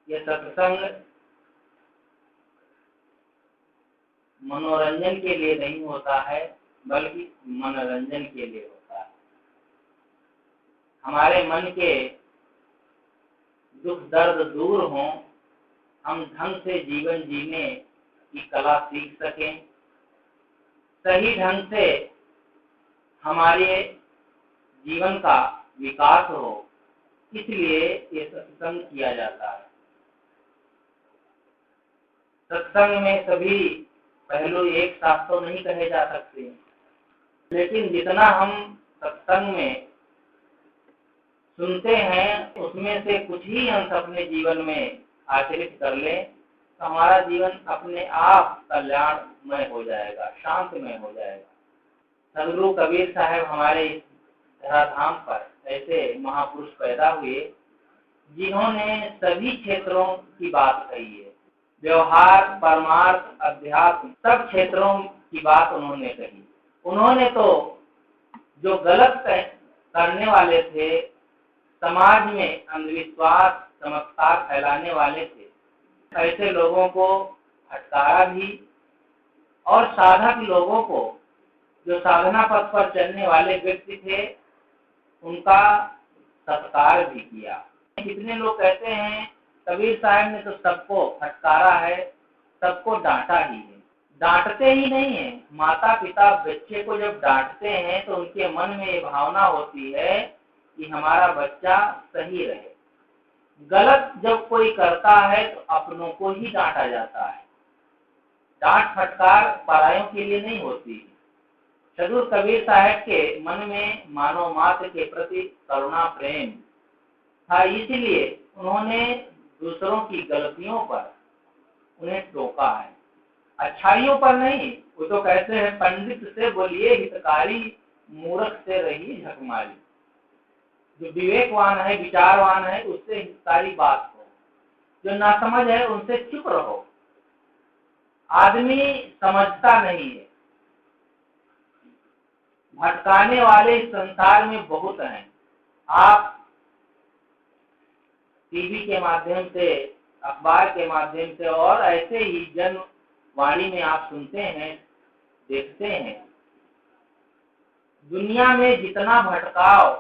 ये सत्संग मनोरंजन के लिए नहीं होता है, बल्कि मनोरंजन के लिए होता है। हमारे मन के दुख दर्द दूर हों, हम ढंग से जीवन जीने की कला सीख सकें, सही ढंग से हमारे जीवन का विकास हो, इसलिए ये सत्संग किया जाता है। सत्संग में सभी पहलू एक साथ तो नहीं कहे जा सकते, लेकिन जितना हम सत्संग में सुनते हैं उसमें से कुछ ही अंश अपने जीवन में आचरित कर लें तो हमारा जीवन अपने आप कल्याणमय हो जाएगा, शांतमय हो जाएगा। सदगुरु कबीर साहब हमारे इस धराधाम पर ऐसे महापुरुष पैदा हुए जिन्होंने सभी क्षेत्रों की बात कही है। व्यवहार, परमार्थ, अध्यात्म सब क्षेत्रों की बात उन्होंने कही। उन्होंने तो जो गलत करने वाले थे, समाज में अंधविश्वास, चमत्कार फैलाने वाले थे, ऐसे लोगों को फटकारा भी और साधक लोगों को, जो साधना पथ पर चलने वाले व्यक्ति थे, उनका सत्कार भी किया। कितने लोग कहते हैं कबीर साहब ने तो सबको फटकारा है, सबको डांटा ही है। डांटते ही नहीं है, माता पिता बच्चे को जब डांटते हैं तो उनके मन में ये भावना होती है कि हमारा बच्चा सही रहे। गलत जब कोई करता है तो अपनों को ही डांटा जाता है। डांट फटकार परायों के लिए नहीं होती। सदगुरु कबीर साहब के मन में मानव मात्र के प्रति करुणा प्रेम था, इसलिए उन्होंने दूसरों की गलतियों पर उन्हें टोका है, अच्छाइयों पर नहीं। वो तो कहते हैं पंडित से बोलिए हितकारी, मूर्ख से रही झकमारी। जो विवेकवान है, विचारवान है, उससे हितकारी बात हो, जो नासमझ है उनसे चुप रहो। आदमी समझता नहीं है। भटकाने वाले इस संसार में बहुत हैं। आप टीवी के माध्यम से, अखबार के माध्यम से और ऐसे ही जनवाणी में आप सुनते हैं, देखते हैं। दुनिया में जितना भटकाव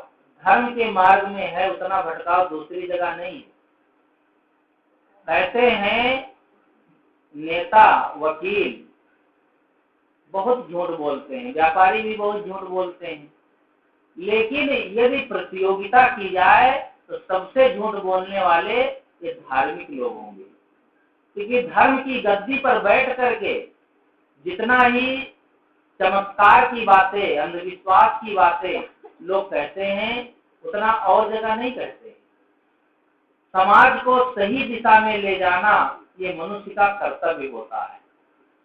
धर्म के मार्ग में है, उतना भटकाव दूसरी जगह नहीं है। कहते हैं नेता, वकील बहुत झूठ बोलते हैं, व्यापारी भी बहुत झूठ बोलते हैं, लेकिन यदि प्रतियोगिता की जाए तो सबसे झूठ बोलने वाले ये धार्मिक लोग होंगे। क्योंकि धर्म की गद्दी पर बैठ करके जितना ही चमत्कार की बातें, अंधविश्वास की बातें लोग कहते हैं, उतना और जगह नहीं कहते। समाज को सही दिशा में ले जाना ये मनुष्य का कर्तव्य होता है।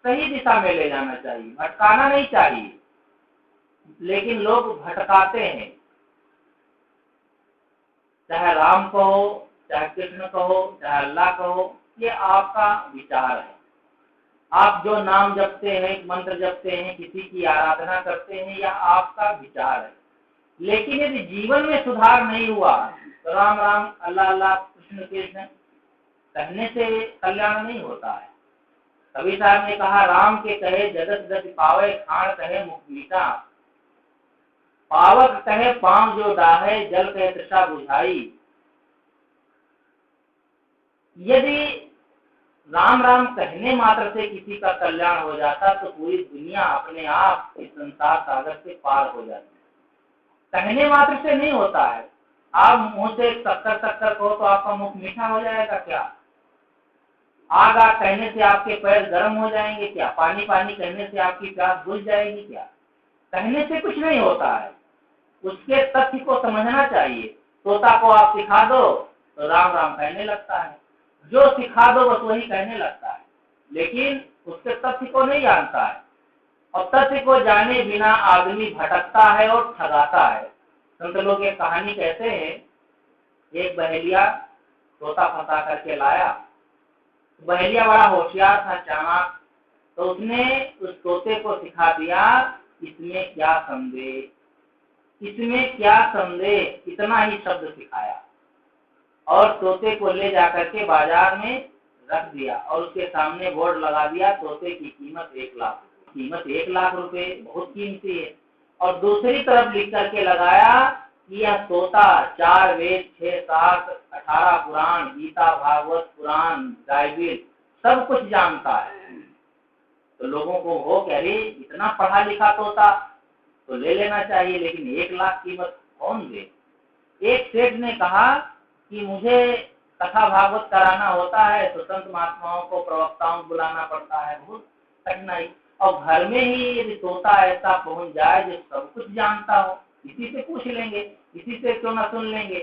सही दिशा में ले जाना चाहिए, भटकाना नहीं चाहिए। लेकिन लोग भटकाते हैं, चाहे राम कहो, चाहे कृष्ण कहो, चाहे अल्लाह कहो, ये आपका विचार है। आप जो नाम जपते हैं, मंत्र जपते हैं, किसी की आराधना करते हैं, यह आपका विचार है। लेकिन यदि जीवन में सुधार नहीं हुआ तो राम राम, अल्लाह अल्लाह, कृष्ण कृष्ण कहने से कल्याण नहीं होता है। कबीर साहब ने कहा, राम के कहे जगत गति पावे, खान कहे मुख मीठा, पावक कहे पांव जो डाहे, जल कहे तृषा बुझाई। यदि राम राम कहने मात्र से किसी का कल्याण हो जाता तो पूरी दुनिया अपने आप इस संसार सागर से पार हो जाती। कहने मात्र से नहीं होता है। आप मुंह से शक्कर शक्कर कहो तो आपका मुख मीठा हो जाएगा क्या? आग आग कहने से आपके पैर गर्म हो जाएंगे क्या? पानी पानी कहने से आपकी प्यास बुझ जाएगी क्या? कहने से कुछ नहीं होता है। उसके तथ्य को समझना चाहिए। तोता को आप सिखा दो तो राम राम कहने लगता है, जो सिखा दो बस वही कहने लगता है, लेकिन उसके तथ्य को नहीं जानता है। और तथ्य को जाने बिना आदमी भटकता है और ठगाता है। संत लोग एक कहानी कहते हैं, एक बहेलिया तोता फंसा करके लाया। बहेलिया बड़ा होशियार था, चालाक, तो उसने उस तोते को सिखा दिया, इसमें क्या संदेह, इसमें क्या संदेह, इतना ही शब्द सिखाया। और तोते को ले जाकर के बाजार में रख दिया और उसके सामने बोर्ड लगा दिया, तोते की कीमत 1 लाख रुपए। कीमत 1 लाख रुपए बहुत कीमती है। और दूसरी तरफ लिख करके लगाया कि यह तोता 4 वेद, 6 शास्त्र, 18 पुराण, गीता, भागवत, पुराण, बाइबिल सब कुछ जानता है। तो लोगों को हो कि अरे इतना पढ़ा लिखा तोता तो ले लेना चाहिए, लेकिन 1 लाख कीमत कौन दे। एक सेठ ने कहा कि मुझे कथा भागवत कराना होता है तो संत महात्माओं को, प्रवक्ताओं को बुलाना पड़ता है, बहुत कठिनाई। और घर में ही यदि तोता ऐसा पहुंच जाए जो सब कुछ जानता हो, इसी से पूछ लेंगे, इसी से क्यों ना सुन लेंगे।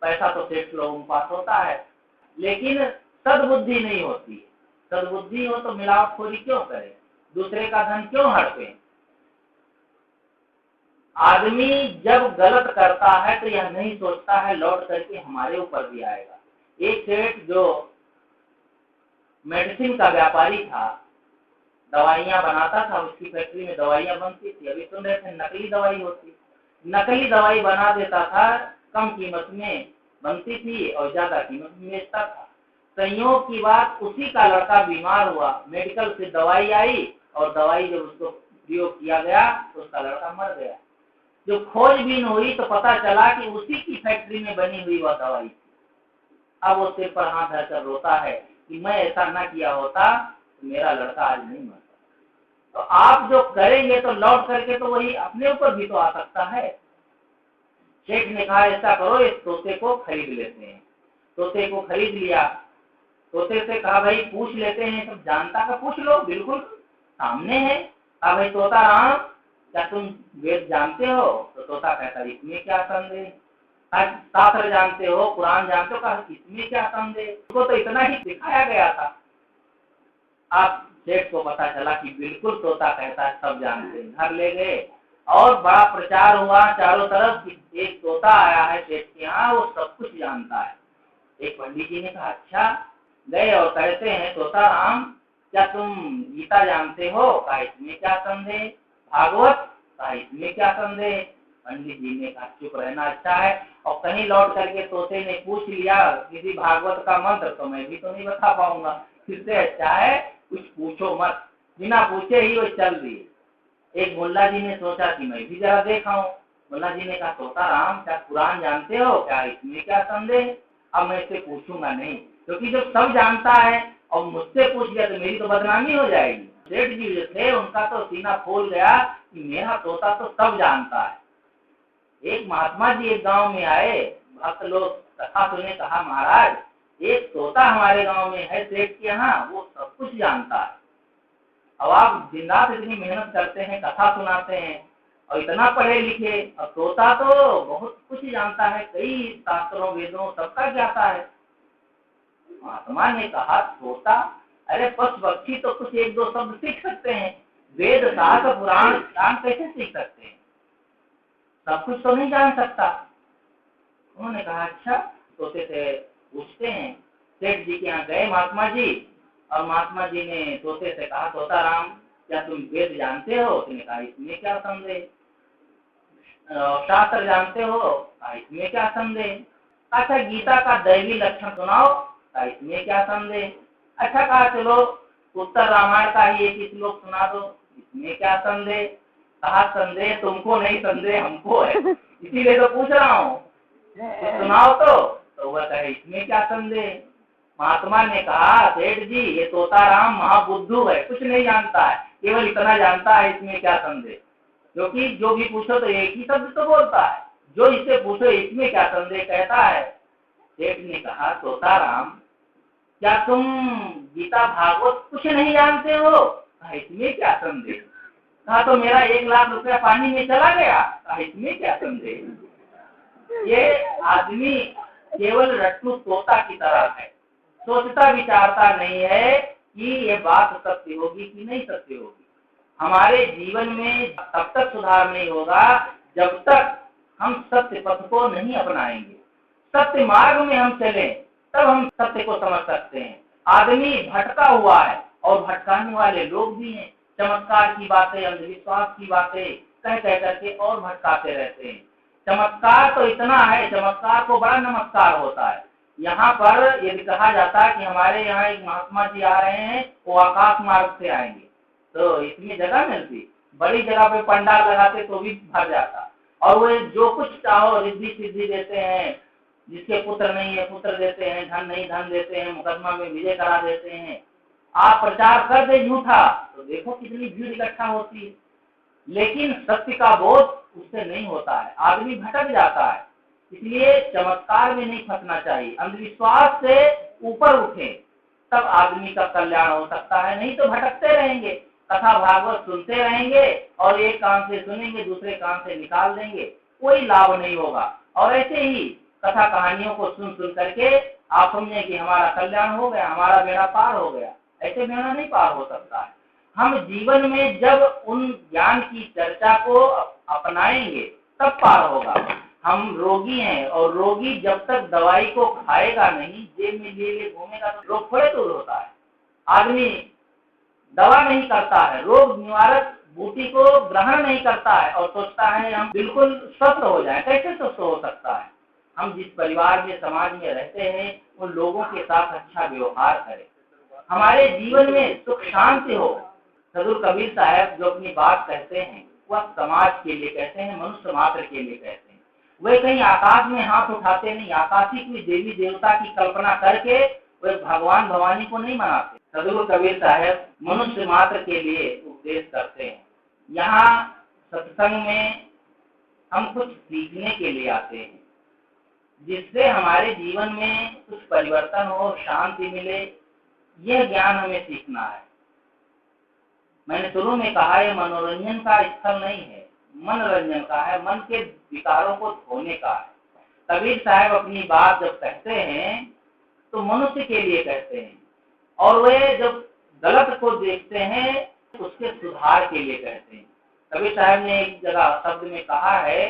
पैसा तो सेठ लोगों के पास होता है, लेकिन सद्बुद्धि नहीं होती। सद्बुद्धि हो तो मिलावटखोरी क्यों करे, दूसरे का धन क्यों हड़पे। आदमी जब गलत करता है तो यह नहीं सोचता है लौट करके हमारे ऊपर भी आएगा। एक सेठ जो मेडिसिन का व्यापारी था, दवाइयां बनाता था, उसकी फैक्ट्री में दवाइयां बनती थी। अभी सुन रहे थे नकली दवाई होती, नकली दवाई बना देता था, कम कीमत में बनती थी और ज्यादा कीमत में बेचता था। संयोग की बात, उसी का लड़का बीमार हुआ, मेडिकल से दवाई आई और दवाई जब उसको प्रयोग किया गया तो उसका लड़का मर गया। जो खोजबीन हुई तो पता चला कि उसी की फैक्ट्री में बनी हुई वह दवाई थी। अब वो सिर पर हाथ धरकर रोता है कि मैं ऐसा ना किया होता तो मेरा लड़का आज नहीं मरता। तो आप जो करेंगे तो लौट करके तो वही अपने ऊपर भी तो आ सकता है। शेख ने कहा ऐसा करो, इस तोते को खरीद लेते हैं। तोते को खरीद लिया। तोते से कहा भाई पूछ लेते हैं, सब जानता का पूछ लो, बिल्कुल सामने है। कहा भाई तोता राम, क्या तुम वेद जानते हो? तो तोता कहता इसमें क्या संदेह, शास्त्र जानते हो, कुरान जानते हो? कहा इसमें क्या संदेह, उसको तो इतना ही सिखाया गया था। आप सेठ को पता चला कि बिल्कुल तोता कहता है सब जानते हैं। घर ले गए और बड़ा प्रचार हुआ चारों तरफ कि एक तोता आया है सेठ के यहाँ, वो सब कुछ जानता है। एक पंडित जी ने कहा अच्छा। गए और कहते हैं तोता राम, क्या तुम गीता जानते हो? कहा इसमें क्या संदेह। भागवत? कहा इसमें क्या संदेह। पंडित जी ने कहा चुप रहना अच्छा है। और कहीं लौट करके तोते ने पूछ लिया किसी भागवत का मंत्र, तो मैं भी तो नहीं बता पाऊंगा, इससे अच्छा है कुछ पूछो मत। बिना पूछे ही वो चल दिए। एक मुल्ला जी ने सोचा कि मैं भी जरा देखाऊं। मुल्ला जी ने कहा तोता राम, क्या कुरान जानते हो? क्या इसमें क्या संदेह। अब मैं इससे पूछूंगा नहीं, क्योंकि जब सब जानता है और मुझसे पूछ लिया तो मेरी तो बदनामी हो जाएगी। सेठ जी जो थे उनका तो सीना फूल गया कि मेरा तोता तो सब जानता है। एक महात्मा जी एक गांव में आए, भक्त लोग कथा सुने। कहा महाराज एक तोता हमारे गांव में है सेठ के यहाँ, वो सब कुछ जानता है। अब आप दिन रात इतनी मेहनत करते हैं, कथा सुनाते हैं और इतना पढ़े लिखे, और तोता तो बहुत कुछ जानता है, कई शास्त्रों वेदों सबका ज्ञाता है। महात्मा ने कहा तोता, अरे पशु पक्षी तो कुछ 1-2 शब्द सीख सकते हैं, वेद शास्त्र पुराण ज्ञान कैसे सीख सकते हैं? सब कुछ तो नहीं जान सकता। उन्होंने कहा अच्छा, तोते से पूछते हैं। सेठ जी के यहाँ गए महात्मा जी, और महात्मा जी ने तोते से कहा तोता राम, क्या तुम वेद जानते हो? उसने कहा इसमें क्या संदेह। शास्त्र जानते हो? कहा इसमें क्या संदेह। अच्छा गीता का दैवी लक्षण सुनाओ? कहा इसमें क्या संदेह। अच्छा कहा चलो उत्तर रामायण का ही एक श्लोक सुना दो, इसमें क्या संदेह। कहा संदेह तुमको नहीं, संदेह हमको है, इसीलिए तो पूछ रहा हूँ, तो सुनाओ। तो वह कहे इसमें क्या संदेह। महात्मा ने कहा सेठ जी ये तोता राम महाबुद्धू है, कुछ नहीं जानता है, केवल इतना जानता है इसमें क्या संदेह। क्योंकि जो भी पूछो तो एक ही शब्द तो बोलता है, जो इससे पूछो इसमें क्या संदेह कहता है। सेठ ने कहा तोता राम, क्या तुम गीता भागवत कुछ नहीं जानते हो? कहा इसमें क्या संदेह। कहा तो मेरा 1 लाख रुपया पानी में चला गया। कहा इसमें क्या संदेह। ये आदमी केवल रट्टू तोता की तरह है, सोचता विचारता नहीं है कि ये बात सत्य होगी कि नहीं सत्य होगी। हमारे जीवन में तब तक सुधार नहीं होगा जब तक हम सत्य पथ को नहीं अपनाएंगे, सत्य मार्ग में हम चलें, तब हम सत्य को समझ सकते हैं। आदमी भटका हुआ है और भटकाने वाले लोग भी हैं। चमत्कार की बातें, अंधविश्वास की बातें कह कह करके और भटकाते रहते हैं। चमत्कार तो इतना है, चमत्कार को बड़ा नमस्कार होता है, यहाँ पर यदि कहा जाता है कि हमारे यहाँ एक महात्मा जी आ रहे हैं, वो आकाश मार्ग से आएंगे, तो इतनी जगह मिलती, बड़ी जगह पे पंडाल लगाते तो भी भर जाता। और वो जो कुछ चाहो रिद्धि सिद्धि देते हैं, जिसके पुत्र नहीं है पुत्र देते हैं, धन नहीं धन देते हैं, मुकदमा में विजय करा देते हैं। आप प्रचार कर दे झूठा तो देखो कितनी भीड़ इकट्ठा होती है, लेकिन सत्य का बोध उससे नहीं होता है, आदमी भटक जाता है। इसलिए चमत्कार में नहीं फंसना चाहिए, अंधविश्वास से ऊपर उठे तब आदमी का कल्याण हो सकता है, नहीं तो भटकते रहेंगे, कथा भागवत सुनते रहेंगे और एक कान से सुनेंगे दूसरे कान से निकाल देंगे, कोई लाभ नहीं होगा। और ऐसे ही कथा कहानियों को सुन सुन करके आप समझे कि हमारा कल्याण हो गया, हमारा बेड़ा पार हो गया, ऐसे बेड़ा नहीं पार हो सकता है। हम जीवन में जब उन ज्ञान की चर्चा को अपनाएंगे तब पार होगा। हम रोगी हैं और रोगी जब तक दवाई को खाएगा नहीं, जेब में लिए घूमेगा तो रोग थोड़े दूर होता है। आदमी दवा नहीं करता है, रोग निवारक बूटी को ग्रहण नहीं करता है और सोचता है हम बिल्कुल स्वस्थ हो जाए, कैसे स्वस्थ हो सकता है। हम जिस परिवार में समाज में रहते हैं उन लोगों के साथ अच्छा व्यवहार करें, हमारे जीवन में सुख शांति हो। सदगुरु कबीर साहब जो अपनी बात कहते हैं वह समाज के लिए कहते हैं, मनुष्य मात्र के लिए कहते हैं। वे कहीं आकाश में हाथ उठाते नहीं, आकाशी कोई देवी देवता की कल्पना करके वे भगवान भवानी को नहीं मनाते। सदगुरु कबीर साहब मनुष्य मात्र के लिए उपदेश करते हैं। यहाँ सत्संग में हम कुछ सीखने के लिए आते हैं, जिससे हमारे जीवन में कुछ परिवर्तन हो, शांति मिले, यह ज्ञान हमें सीखना है। मैंने शुरू में कहा यह मनोरंजन का स्थल नहीं है, मनोरंजन का है, मन के विकारों को धोने का है। कबीर साहब अपनी बात जब कहते हैं तो मनुष्य के लिए कहते हैं, और वे जब गलत को देखते हैं उसके सुधार के लिए कहते हैं। कबीर साहब ने एक जगह शब्द में कहा है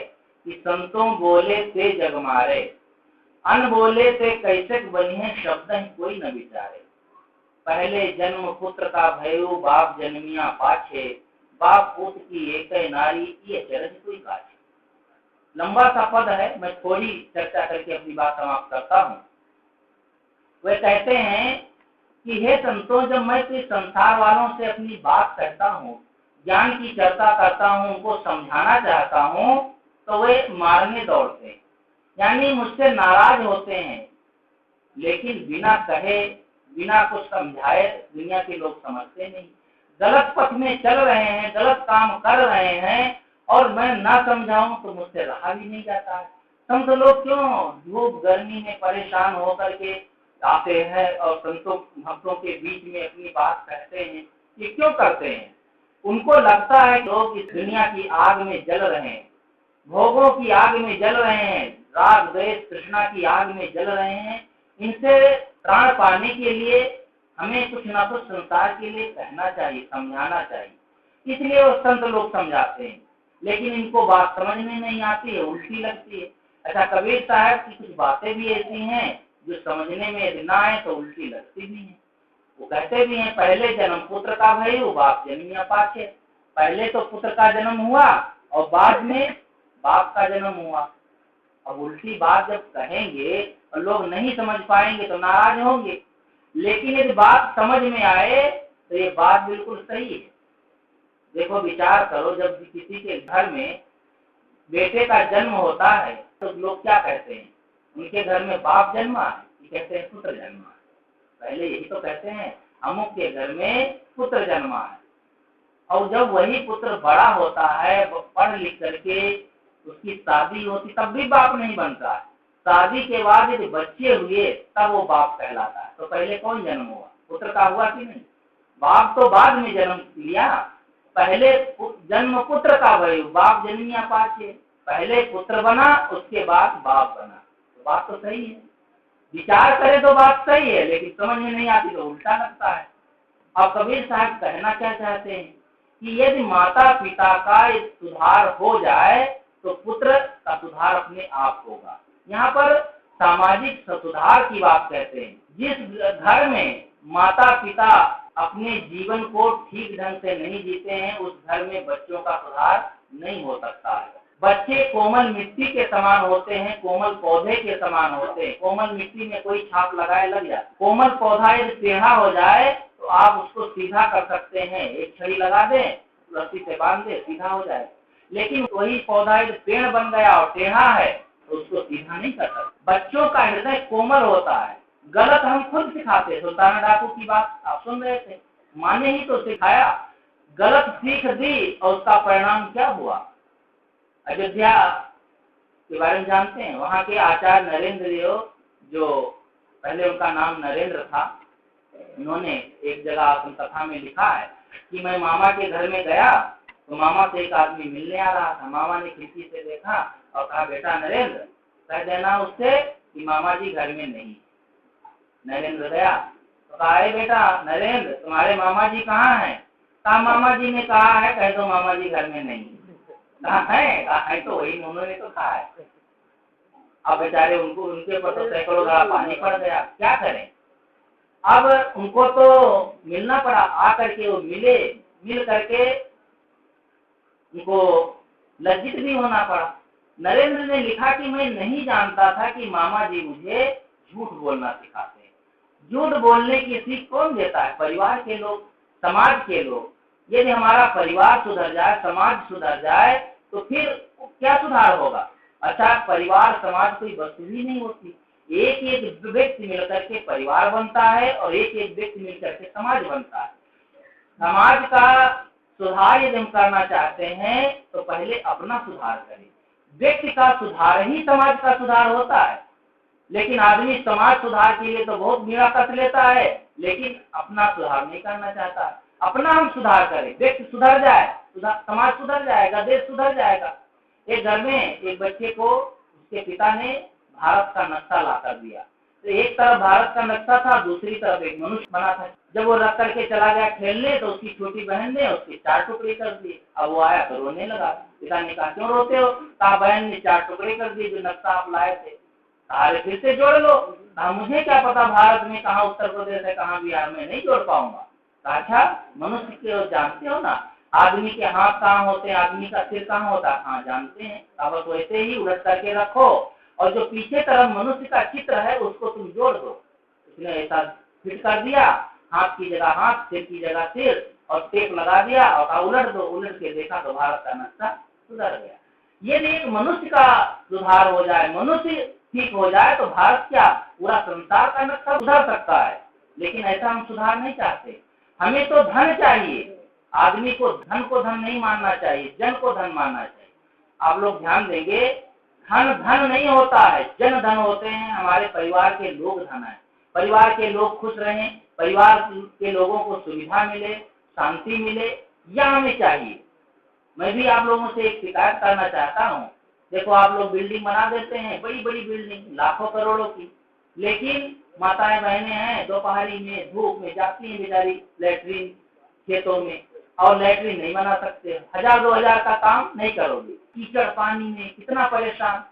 कि संतों बोले ते जग मारे, अन बोले ते कैसे बनी है शब्द ही कोई न विचारे। पहले जन्म पुत्र का भयो बाप जन्मिया पाछे, बाप पुत की एक नारी ये चरज कोई काछे। लंबा सा पद है, मैं थोड़ी चर्चा करके अपनी बात समाप्त करता हूँ। वे कहते हैं कि हे संतों, जब मैं तो संसार वालों से अपनी बात कहता हूँ, ज्ञान की चर्चा करता हूँ, उनको समझाना चाहता हूँ, तो वे मारने दौड़ते हैं, यानी मुझसे नाराज होते हैं। लेकिन बिना कहे बिना कुछ समझाए दुनिया के लोग समझते नहीं, गलत पथ में चल रहे हैं, गलत काम कर रहे हैं, और मैं ना समझाऊं तो मुझसे रहा भी नहीं जाता है। संत लोग क्यों धूप गर्मी में परेशान होकर के आते हैं और संतों भक्तों के बीच में अपनी बात कहते हैं, ये क्यों करते हैं? उनको लगता है लोग इस दुनिया की आग में जल रहे हैं, भोगों की आग में जल रहे हैं, राग द्वेष तृष्णा की आग में जल रहे हैं। इनसे त्राण पाने के लिए हमें कुछ ना कुछ संसार के लिए कहना चाहिए, समझाना चाहिए। इसलिए वो संत लोग समझाते हैं, लेकिन इनको बात समझ में नहीं आती है, उल्टी लगती है। अच्छा, कबीर साहब की कुछ बातें भी ऐसी हैं जो समझने में यदि ना आए तो उल्टी लगती भी है। वो कहते भी हैं, पहले जन्म पुत्र का भयो बाप जन्मिया पाछे। पहले तो पुत्र का जन्म हुआ और बाद में बाप का जन्म हुआ। अब उल्टी बात जब कहेंगे और लोग नहीं समझ पाएंगे तो नाराज होंगे, लेकिन यदि बात समझ में आए तो ये बात बिल्कुल सही है। देखो, विचार करो, जब किसी के घर में बेटे का जन्म होता है तो लोग क्या कहते हैं? उनके घर में बाप जन्मा है, ये कहते हैं पुत्र जन्मा है। पहले यही तो कहते हैं, अमुक के घर में पुत्र जन्मा है। और जब वही पुत्र बड़ा होता है, वो पढ़ लिख करके उसकी शादी होती, तब भी बाप नहीं बनता है। शादी के बाद यदि बच्चे हुए तब वो बाप कहलाता है। तो पहले कौन जन्म हुआ? पुत्र का हुआ कि नहीं? बाप तो बाद में जन्म लिया, पहले जन्म पुत्र का भयो बाप जन्मिया पाछे। पहले पुत्र बना, उसके बाद बाप बना। तो बात तो सही है, विचार करे तो बात सही है, लेकिन समझ में नहीं आती तो उल्टा लगता है। और कबीर साहब कहना क्या चाहते हैं कि यदि माता पिता का सुधार हो जाए तो पुत्र का सुधार अपने आप होगा। यहाँ पर सामाजिक सुधार की बात कहते हैं। जिस घर में माता पिता अपने जीवन को ठीक ढंग से नहीं जीते हैं, उस घर में बच्चों का सुधार नहीं हो सकता है। बच्चे कोमल मिट्टी के समान होते हैं, कोमल पौधे के समान होते हैं। कोमल मिट्टी में कोई छाप लगाए लग जाए। कोमल पौधा यदि टेढ़ा हो जाए तो आप उसको सीधा कर सकते हैं, एक छड़ी लगा दें, रस्सी से बांध दे, सीधा हो जाए। लेकिन वही पौधा यदि पेड़ बन गया और टेढ़ा है तो उसको सीधा नहीं कर सकते। बच्चों का हृदय कोमल होता है। गलत हम खुद सिखाते। सुल्ताना डाकू की बात आप सुन रहे थे, माँ ने ही तो सिखाया। गलत सीख दी और उसका परिणाम क्या हुआ? अयोध्या के बारे में जानते हैं, वहाँ के आचार्य नरेंद्र देव, जो पहले उनका नाम नरेंद्र था, उन्होंने एक जगह आत्मकथा में लिखा है कि मैं मामा के घर में गया तो मामा से एक आदमी मिलने आ रहा था। मामा ने खिड़की से देखा और कहा, बेटा नरेंद्र, कह देना उससे कि मामा जी घर में नहीं। नरेंद्र गया तो कहा, अरे बेटा नरेंद्र, तुम्हारे मामा जी कहाँ हैं? कहा, मामा जी ने कहा है कह दो मामा जी घर में नहीं। कहा है तो वही उन्होंने तो कहा है। अब बेचारे उनको, उनके ऊपर तो सैकड़ों घड़ा पानी पड़ गया, क्या करें? अब उनको तो मिलना पड़ा। आकर के वो मिले, मिल करके उनको लज्जित भी होना पड़ा। नरेंद्र ने लिखा कि मैं नहीं जानता था कि मामा जी मुझे झूठ बोलना सिखाते हैं। झूठ बोलने की सीख कौन देता है? परिवार के लोग, समाज के लोग। यदि हमारा परिवार सुधर जाए, समाज सुधर जाए तो फिर क्या सुधार होगा? अच्छा, परिवार समाज कोई वस्तु ही नहीं होती। एक एक व्यक्ति मिलकर के परिवार बनता है और एक एक व्यक्ति मिलकर के समाज बनता है। समाज का सुधार यदि हम करना चाहते हैं तो पहले अपना सुधार करें। व्यक्ति का सुधार ही समाज का सुधार होता है। लेकिन आदमी समाज सुधार के लिए तो बहुत बीड़ा कस लेता है, लेकिन अपना सुधार नहीं करना चाहता। अपना हम सुधार करें, व्यक्ति सुधर जाए, समाज सुधर जाएगा, देश सुधर जाएगा। एक घर में एक बच्चे को उसके पिता ने भारत का नक्शा ला कर दिया। तो एक तरफ भारत का नक्शा था, दूसरी तरफ एक मनुष्य बना था। जब वो रख करके चला गया खेलने तो उसकी छोटी बहन ने उसके 4 टुकड़े कर दिए। अब वो आया तो रोने लगा। पिता ने कहा, क्यों रोते हो? कहा, बहन ने 4 टुकड़े कर दिए जो नक्शा आप लाए थे। अरे फिर से जोड़ लो। कहा, मुझे क्या पता भारत में कहाँ उत्तर प्रदेश है, कहाँ बिहार में, नहीं जोड़ पाऊंगा। कहा, अच्छा, मनुष्य के जानते हो ना, आदमी के हाथ कहाँ होते हैं, आदमी का सिर कहाँ होता है? हाँ जानते हैं। अब वैसे ही उलट करके रखो और जो पीछे तरफ मनुष्य का चित्र है उसको तुम जोड़ दो। उसने ऐसा फिट कर दिया, हाथ की जगह हाथ, सिर की जगह सिर, और टेप लगा दिया और कहा उलट दो। उलट के देखा तो भारत का नक्शा सुधर गया। ये एक मनुष्य का सुधार हो जाए, मनुष्य ठीक हो जाए तो भारत क्या, पूरा संसार का नक्शा सुधर सकता है। लेकिन ऐसा हम सुधार नहीं चाहते। हमें तो धन चाहिए। आदमी को धन नहीं मानना चाहिए, जन को धन मानना चाहिए। आप लोग ध्यान देंगे, धन धन नहीं होता है, जन धन होते हैं। हमारे परिवार के लोग धन है। परिवार के लोग खुश रहें, परिवार के लोगों को सुविधा मिले, शांति मिले, यह हमें चाहिए। मैं भी आप लोगों से एक शिकायत करना चाहता हूँ। देखो, आप लोग बिल्डिंग बना देते हैं, बड़ी बड़ी बिल्डिंग, लाखों करोड़ों की, लेकिन माताएं बहनें हैं दोपहरी में धूप में जाती हैं बेचारी लैट्रीन खेतों में, और लैट्रीन नहीं बना सकते। 1000-2000 का काम नहीं करोगे, कीचड़ पानी में कितना परेशान।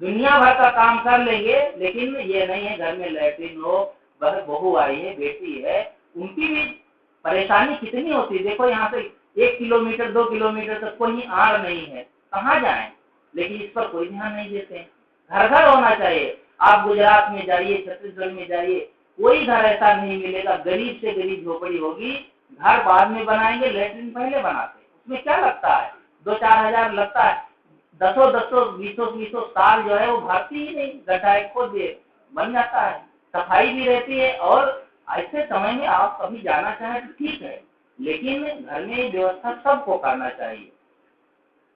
दुनिया भर का काम कर लेंगे, लेकिन ये नहीं है घर में लैट्रीन हो, बहू आई है, बेटी है, उनकी भी परेशानी कितनी होती है। देखो, यहाँ से 1 किलोमीटर 2 किलोमीटर तक कोई आड़ नहीं है, कहाँ जाएं? लेकिन इस पर कोई ध्यान नहीं देते हैं। घर घर होना चाहिए। आप गुजरात में जाइए, छत्तीसगढ़ में जाइए, कोई घर ऐसा नहीं मिलेगा, गरीब से गरीब झोपड़ी होगी। घर बाद में बनाएंगे, लैट्रिन पहले बनाते। उसमें क्या लगता है? 2-4 हजार लगता है। 10-20 साल जो है वो भरती ही नहीं, गड्ढा खोद दिए बन जाता है। सफाई भी रहती है, और ऐसे समय में आप कभी जाना चाहें तो ठीक है, लेकिन घर में व्यवस्था सबको करना चाहिए।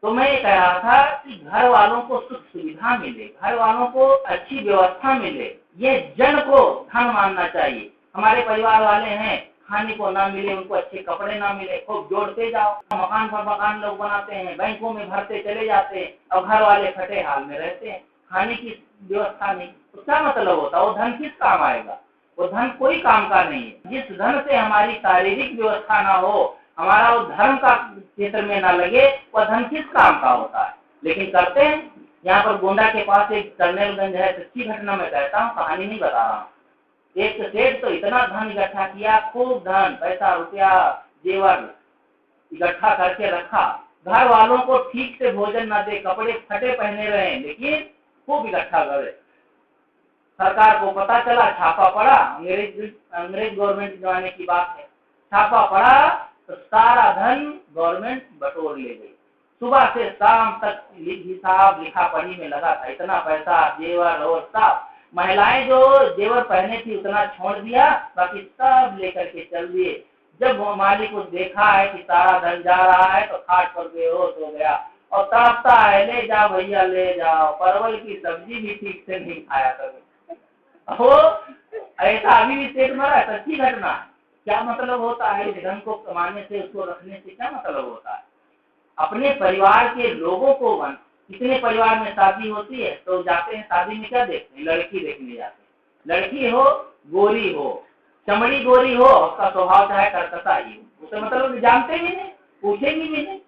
तो मैं ये कह रहा था कि घर वालों को सुख सुविधा मिले, घर वालों को अच्छी व्यवस्था मिले, ये जन को धन मानना चाहिए। हमारे परिवार वाले हैं, खाने को ना मिले, उनको अच्छे कपड़े ना मिले, खूब जोड़ते जाओ, मकान पर मकान लोग बनाते हैं, बैंकों में भरते चले जाते हैं, और घर वाले फटे हाल में रहते हैं, खाने की व्यवस्था नहीं। तो क्या मतलब होता है? वो धन किस काम आएगा? वो धन कोई काम का नहीं है। जिस धन से हमारी शारीरिक व्यवस्था ना हो, हमारा वो धर्म का क्षेत्र में ना लगे, वह धन किस काम का होता है? लेकिन करते हैं। यहाँ पर गोंडा के पास एक कर्नेलगंज है, सच्ची घटना मैं कहता हूँ, कहानी नहीं बता रहा हूँ। एक सेठ तो इतना धन इकट्ठा किया, खूब धन, पैसा रुपया जेवर इकट्ठा करके रखा, घर वालों को ठीक से भोजन न दे, कपड़े फटे पहने रहे, लेकिन खूब इकट्ठा करे। सरकार को पता चला, छापा पड़ा, अंग्रेज गवर्नमेंट जमाने की बात है, छापा पड़ा तो सारा धन गवर्नमेंट बटोर ले गई। सुबह से शाम तक हिसाब लिखा पढ़ी में लगा था, इतना पैसा, जेवर और सब। महिलाएं जो जेवर पहने थी उतना छोड़ दिया, बाकी सब लेकर के चल दिए। जब वो मालिक को देखा है कि सारा धन जा रहा है तो खाट पर बेहोश हो गया और तड़पता है, ले जाओ भैया ले जाओ, परवल की सब्जी भी ठीक से नहीं खाया कभी। वो ऐसा अभी भी पेट मरा है, सच्ची घटना है। क्या मतलब होता है धन को कमाने से, उसको रखने से क्या मतलब होता है? अपने परिवार के लोगों को कितने परिवार में शादी होती है तो जाते हैं शादी में, क्या देखते हैं? लड़की देखने जाते हैं। लड़की हो, गोरी हो, चमड़ी गोरी हो, उसका स्वभाव चाहे करकसा ही हो, उसे मतलब जानते भी नहीं, पूछेंगे भी नहीं।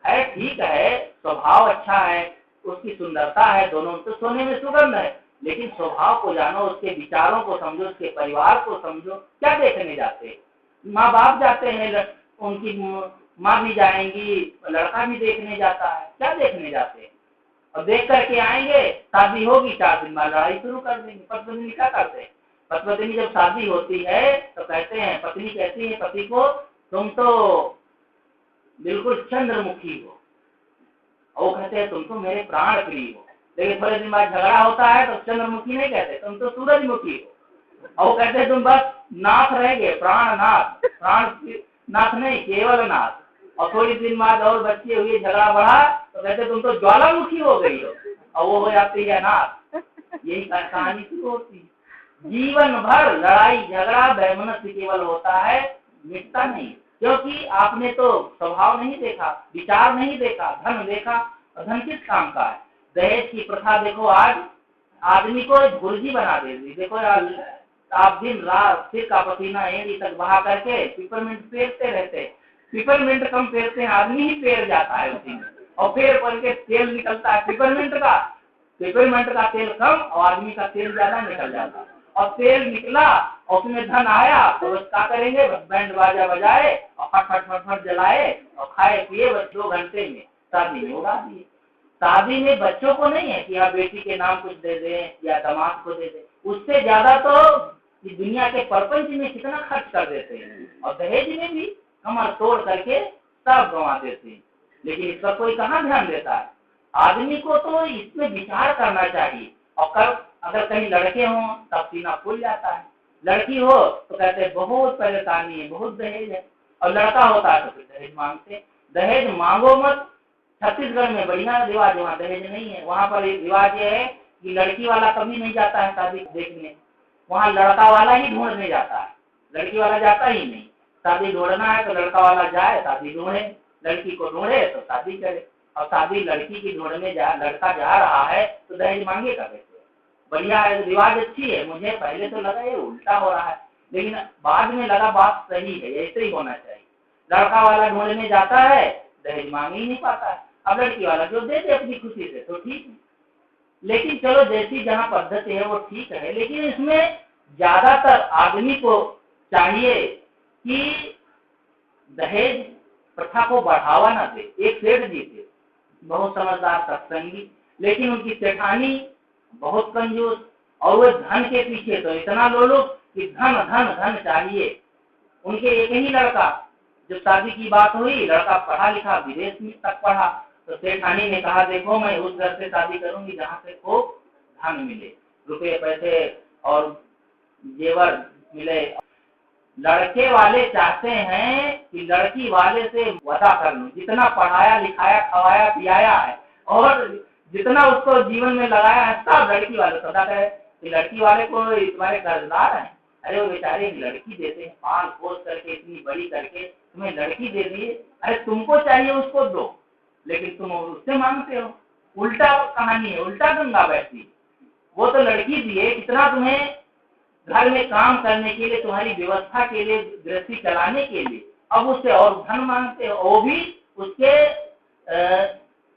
है ठीक है, स्वभाव अच्छा है, उसकी सुंदरता है, दोनों तो सोने में सुगंध है, लेकिन स्वभाव को जानो, उसके विचारों को समझो, उसके परिवार को समझो। क्या देखने जाते? माँ बाप जाते हैं, उनकी माँ भी जाएंगी, लड़का भी देखने जाता है। क्या देखने जाते हैं? और देख करके आएंगे, शादी होगी, 4 दिन बाद लड़ाई शुरू कर देंगे। पत्नी क्या करते हैं? पत्नी जब शादी होती है तो कहते हैं, पत्नी कहती है पति को, तुम तो बिल्कुल चंद्रमुखी हो, और वो कहते हैं तुम तो मेरे प्राण प्रिय हो। लेकिन थोड़े दिन बाद झगड़ा होता है तो चंद्रमुखी नहीं कहते, तुम तो सूरजमुखी हो। और वो कहते हैं तुम बस नाथ रह गए, प्राण नाथ, प्राण नाथ नहीं, केवल नाथ। और थोड़ी दिन बाद और बच्चे हुए, झगड़ा बढ़ा तो कहते तुम तो ज्वालामुखी हो गई हो, और वो हो जाती है नाथ। यही कहानी शुरू होती है। जीवन भर लड़ाई झगड़ा वैमनस्य केवल होता है, मिटता नहीं, क्योंकि आपने तो स्वभाव नहीं देखा, विचार नहीं देखा, धन देखा। और धन किस काम का है? दहेज की प्रथा देखो, आज आदमी को भुर्जी बना देती। देखो आप दिन रात सिर का पसीना एड़ी तक बहा करके पिपरमिंट फेरते रहते, पिपरमिंट कम फेरते हैं, आदमी ही फेर जाता है उसी में, और फेर पड़ के तेल निकलता है पिपरमिंट का तेल कम और आदमी का तेल ज्यादा निकल जाता है। और तेल निकला और उसमें धन आया तो बस क्या करेंगे? बस बैंड बाजा बजाए और फट जलाए और खाए पिए, बस 2 घंटे में शादी में उड़ा दिए। शादी में बच्चों को नहीं है कि आप बेटी के नाम कुछ दे दें या दामाद को दे दें, उससे ज्यादा तो दुनिया के प्रपंच में कितना खर्च कर देते हैं, और दहेज में भी कमर तोड़ करके सब गंवा देते हैं। लेकिन इस पर कोई कहाँ ध्यान देता है? आदमी को तो इसमें विचार करना चाहिए। और अगर कहीं लड़के हों तब सीना फूल जाता है, लड़की हो तो कहते हैं बहुत परेशानी है, बहुत दहेज है, और लड़का होता है तो फिर दहेज मांगते। दहेज मांगो मत। छत्तीसगढ़ में बढ़िया रिवाज, वहाँ दहेज नहीं है। वहाँ पर रिवाज ये है कि लड़की वाला कभी नहीं जाता है शादी देखने, वहाँ लड़का वाला ही ढूंढने जाता है, लड़की वाला जाता ही नहीं। शादी ढूंढना है तो लड़का वाला जाए, शादी ढूंढे, लड़की को ढूंढे तो शादी करे। और शादी लड़की की ढूंढने लड़का जा रहा है तो दहेज मांगेगा कैसे? बढ़िया है, रिवाज अच्छी है। मुझे पहले तो लगा ये उल्टा हो रहा है, लेकिन बाद में लगा बात सही है, ऐसे ही होना चाहिए। लड़का वाला ढूंढने जाता है, दहेज मांग ही नहीं पाता है। अब लड़की वाला जो दे दे अपनी खुशी से तो ठीक है, लेकिन चलो जैसी जहाँ पद्धति है वो ठीक है। लेकिन इसमें ज्यादातर आदमी को चाहिए कि दहेज प्रथा को बढ़ावा ना दे। एक सेठ जी थे, बहुत समझदार सत्संगी, लेकिन उनकी सेठानी बहुत कंजूस, और वो धन के पीछे तो इतना लोलुप कि धन धन धन चाहिए। उनके एक ही लड़का, जब शादी की बात हुई, लड़का पढ़ा लिखा, विदेश में तक पढ़ा, तो सेठानी ने कहा देखो मैं उस घर से शादी करूंगी जहाँ से खूब धन मिले, रुपए पैसे और जेवर मिले। लड़के वाले चाहते हैं कि लड़की वाले से वादा कर लूं, जितना पढ़ाया लिखाया खवाया पियाया है और जितना उसको जीवन में लगाया है सब लड़की वाले सदा कहे कि लड़की वाले को तुम्हारे कर्जदार हैं। अरे वो बेचारे एक लड़की देते हैं, पाल पोस करके इतनी बड़ी करके तुम्हें लड़की दे दिए, अरे तुमको चाहिए उसको दो, लेकिन तुम उससे मांगते हो। उल्टा कहानी है, उल्टा गंगा बहती। वो तो लड़की दिए, इतना तुम्हें घर में काम करने के लिए, तुम्हारी व्यवस्था के लिए, गृहस्थी चलाने के लिए, अब उससे और धन मांगते हो, वो भी उसके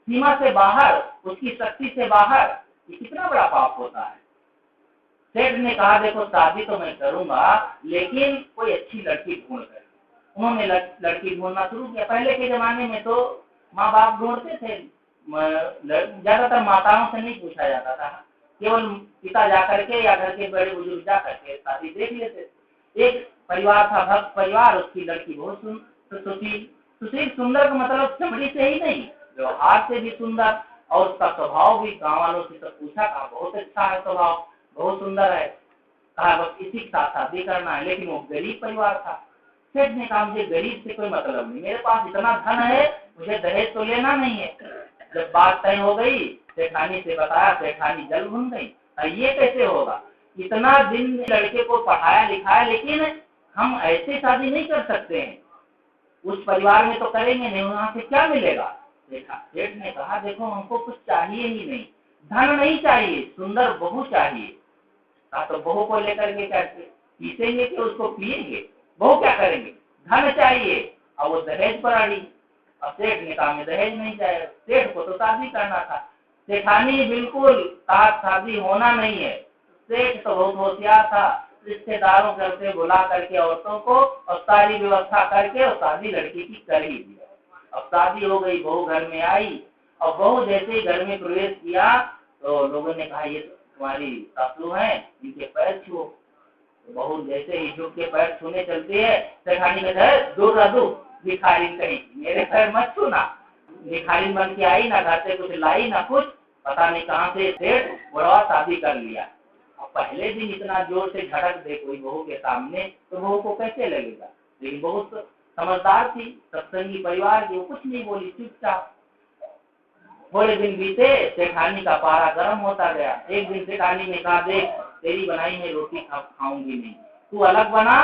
सीमा से बाहर, उसकी शक्ति से बाहर। ये कितना बड़ा पाप होता है। सेठ ने कहा देखो शादी तो मैं करूंगा, लेकिन कोई अच्छी लड़की ढूंढ कर। उन्होंने लड़की ढूंढना शुरू किया। पहले के जमाने में तो माँ बाप ढूंढते थे, ज्यादातर माताओं से नहीं पूछा जाता था, केवल पिता जाकर के या घर के बड़े बुजुर्ग जाकर के शादी देख लेते थे। एक परिवार था, भक्त परिवार, उसकी लड़की बहुत सुशील। सुशील सुंदर का मतलब चमड़ी से ही नहीं, व्यवहार से भी सुंदर, और उसका स्वभाव भी, गाँव वालों से सब पूछा, कहा बहुत अच्छा है स्वभाव, बहुत सुंदर है। कहा बस इसी के साथ शादी करना है। लेकिन वो गरीब परिवार था। सेठ ने कहा मुझे गरीब से कोई मतलब नहीं, मेरे पास इतना धन है, मुझे दहेज तो लेना नहीं है। जब बात तय हो गई, सेठानी से बताया, सेठानी जल भून गई, ये कैसे होगा, इतना दिन लड़के को पढ़ाया लिखाया, लेकिन हम ऐसे शादी नहीं कर सकते हैं, उस परिवार में तो करेंगे नहीं, वहां से क्या मिलेगा। सेठ ने कहा देखो हमको कुछ चाहिए ही नहीं, धन नहीं चाहिए, सुंदर बहू चाहिए। तो बहू को लेकर के कैसे पीसेंगे कि उसको पिएंगे, बहू क्या करेंगे, धन चाहिए। और वो दहेज पर अड़ी। अब सेठ ने कहा मैं दहेज नहीं चाहिए, सेठ को तो शादी करना था। सेठानी बिल्कुल शादी होना नहीं है। सेठ तो बहुत होशियार था, रिश्तेदारों करके बुला करके औरतों को और सारी व्यवस्था करके और शादी लड़की की कर ही दिया। अब शादी हो गई, बहू घर में आई, और बहू जैसे ही घर में प्रवेश किया तो लोगों ने कहा ये तुम्हारी सासू है, इनके पैर छुओ। तो बहू जैसे ही झुक के पैर छूने चलती है, सेठानी कहता है दूर रह, दू भिखारी कहीं, मेरे पैर मत छूना। भिखारी बन के आई ना, घर से कुछ लाई ना कुछ, पता नहीं कहाँ से सेठ बुढ़वा शादी कर लिया। और पहले दिन इतना जोर से झड़क दे कोई बहू के सामने, तो बहू को कैसे लगेगा। लेकिन बहुत समझदार थी, सत्संगी परिवार की, वो कुछ नहीं बोली, चुपचाप। थोड़े दिन बीते, सेठानी का पारा गर्म होता गया। एक दिन सेठानी ने कहा देख तेरी बनाई में रोटी खाऊंगी नहीं, तू अलग बना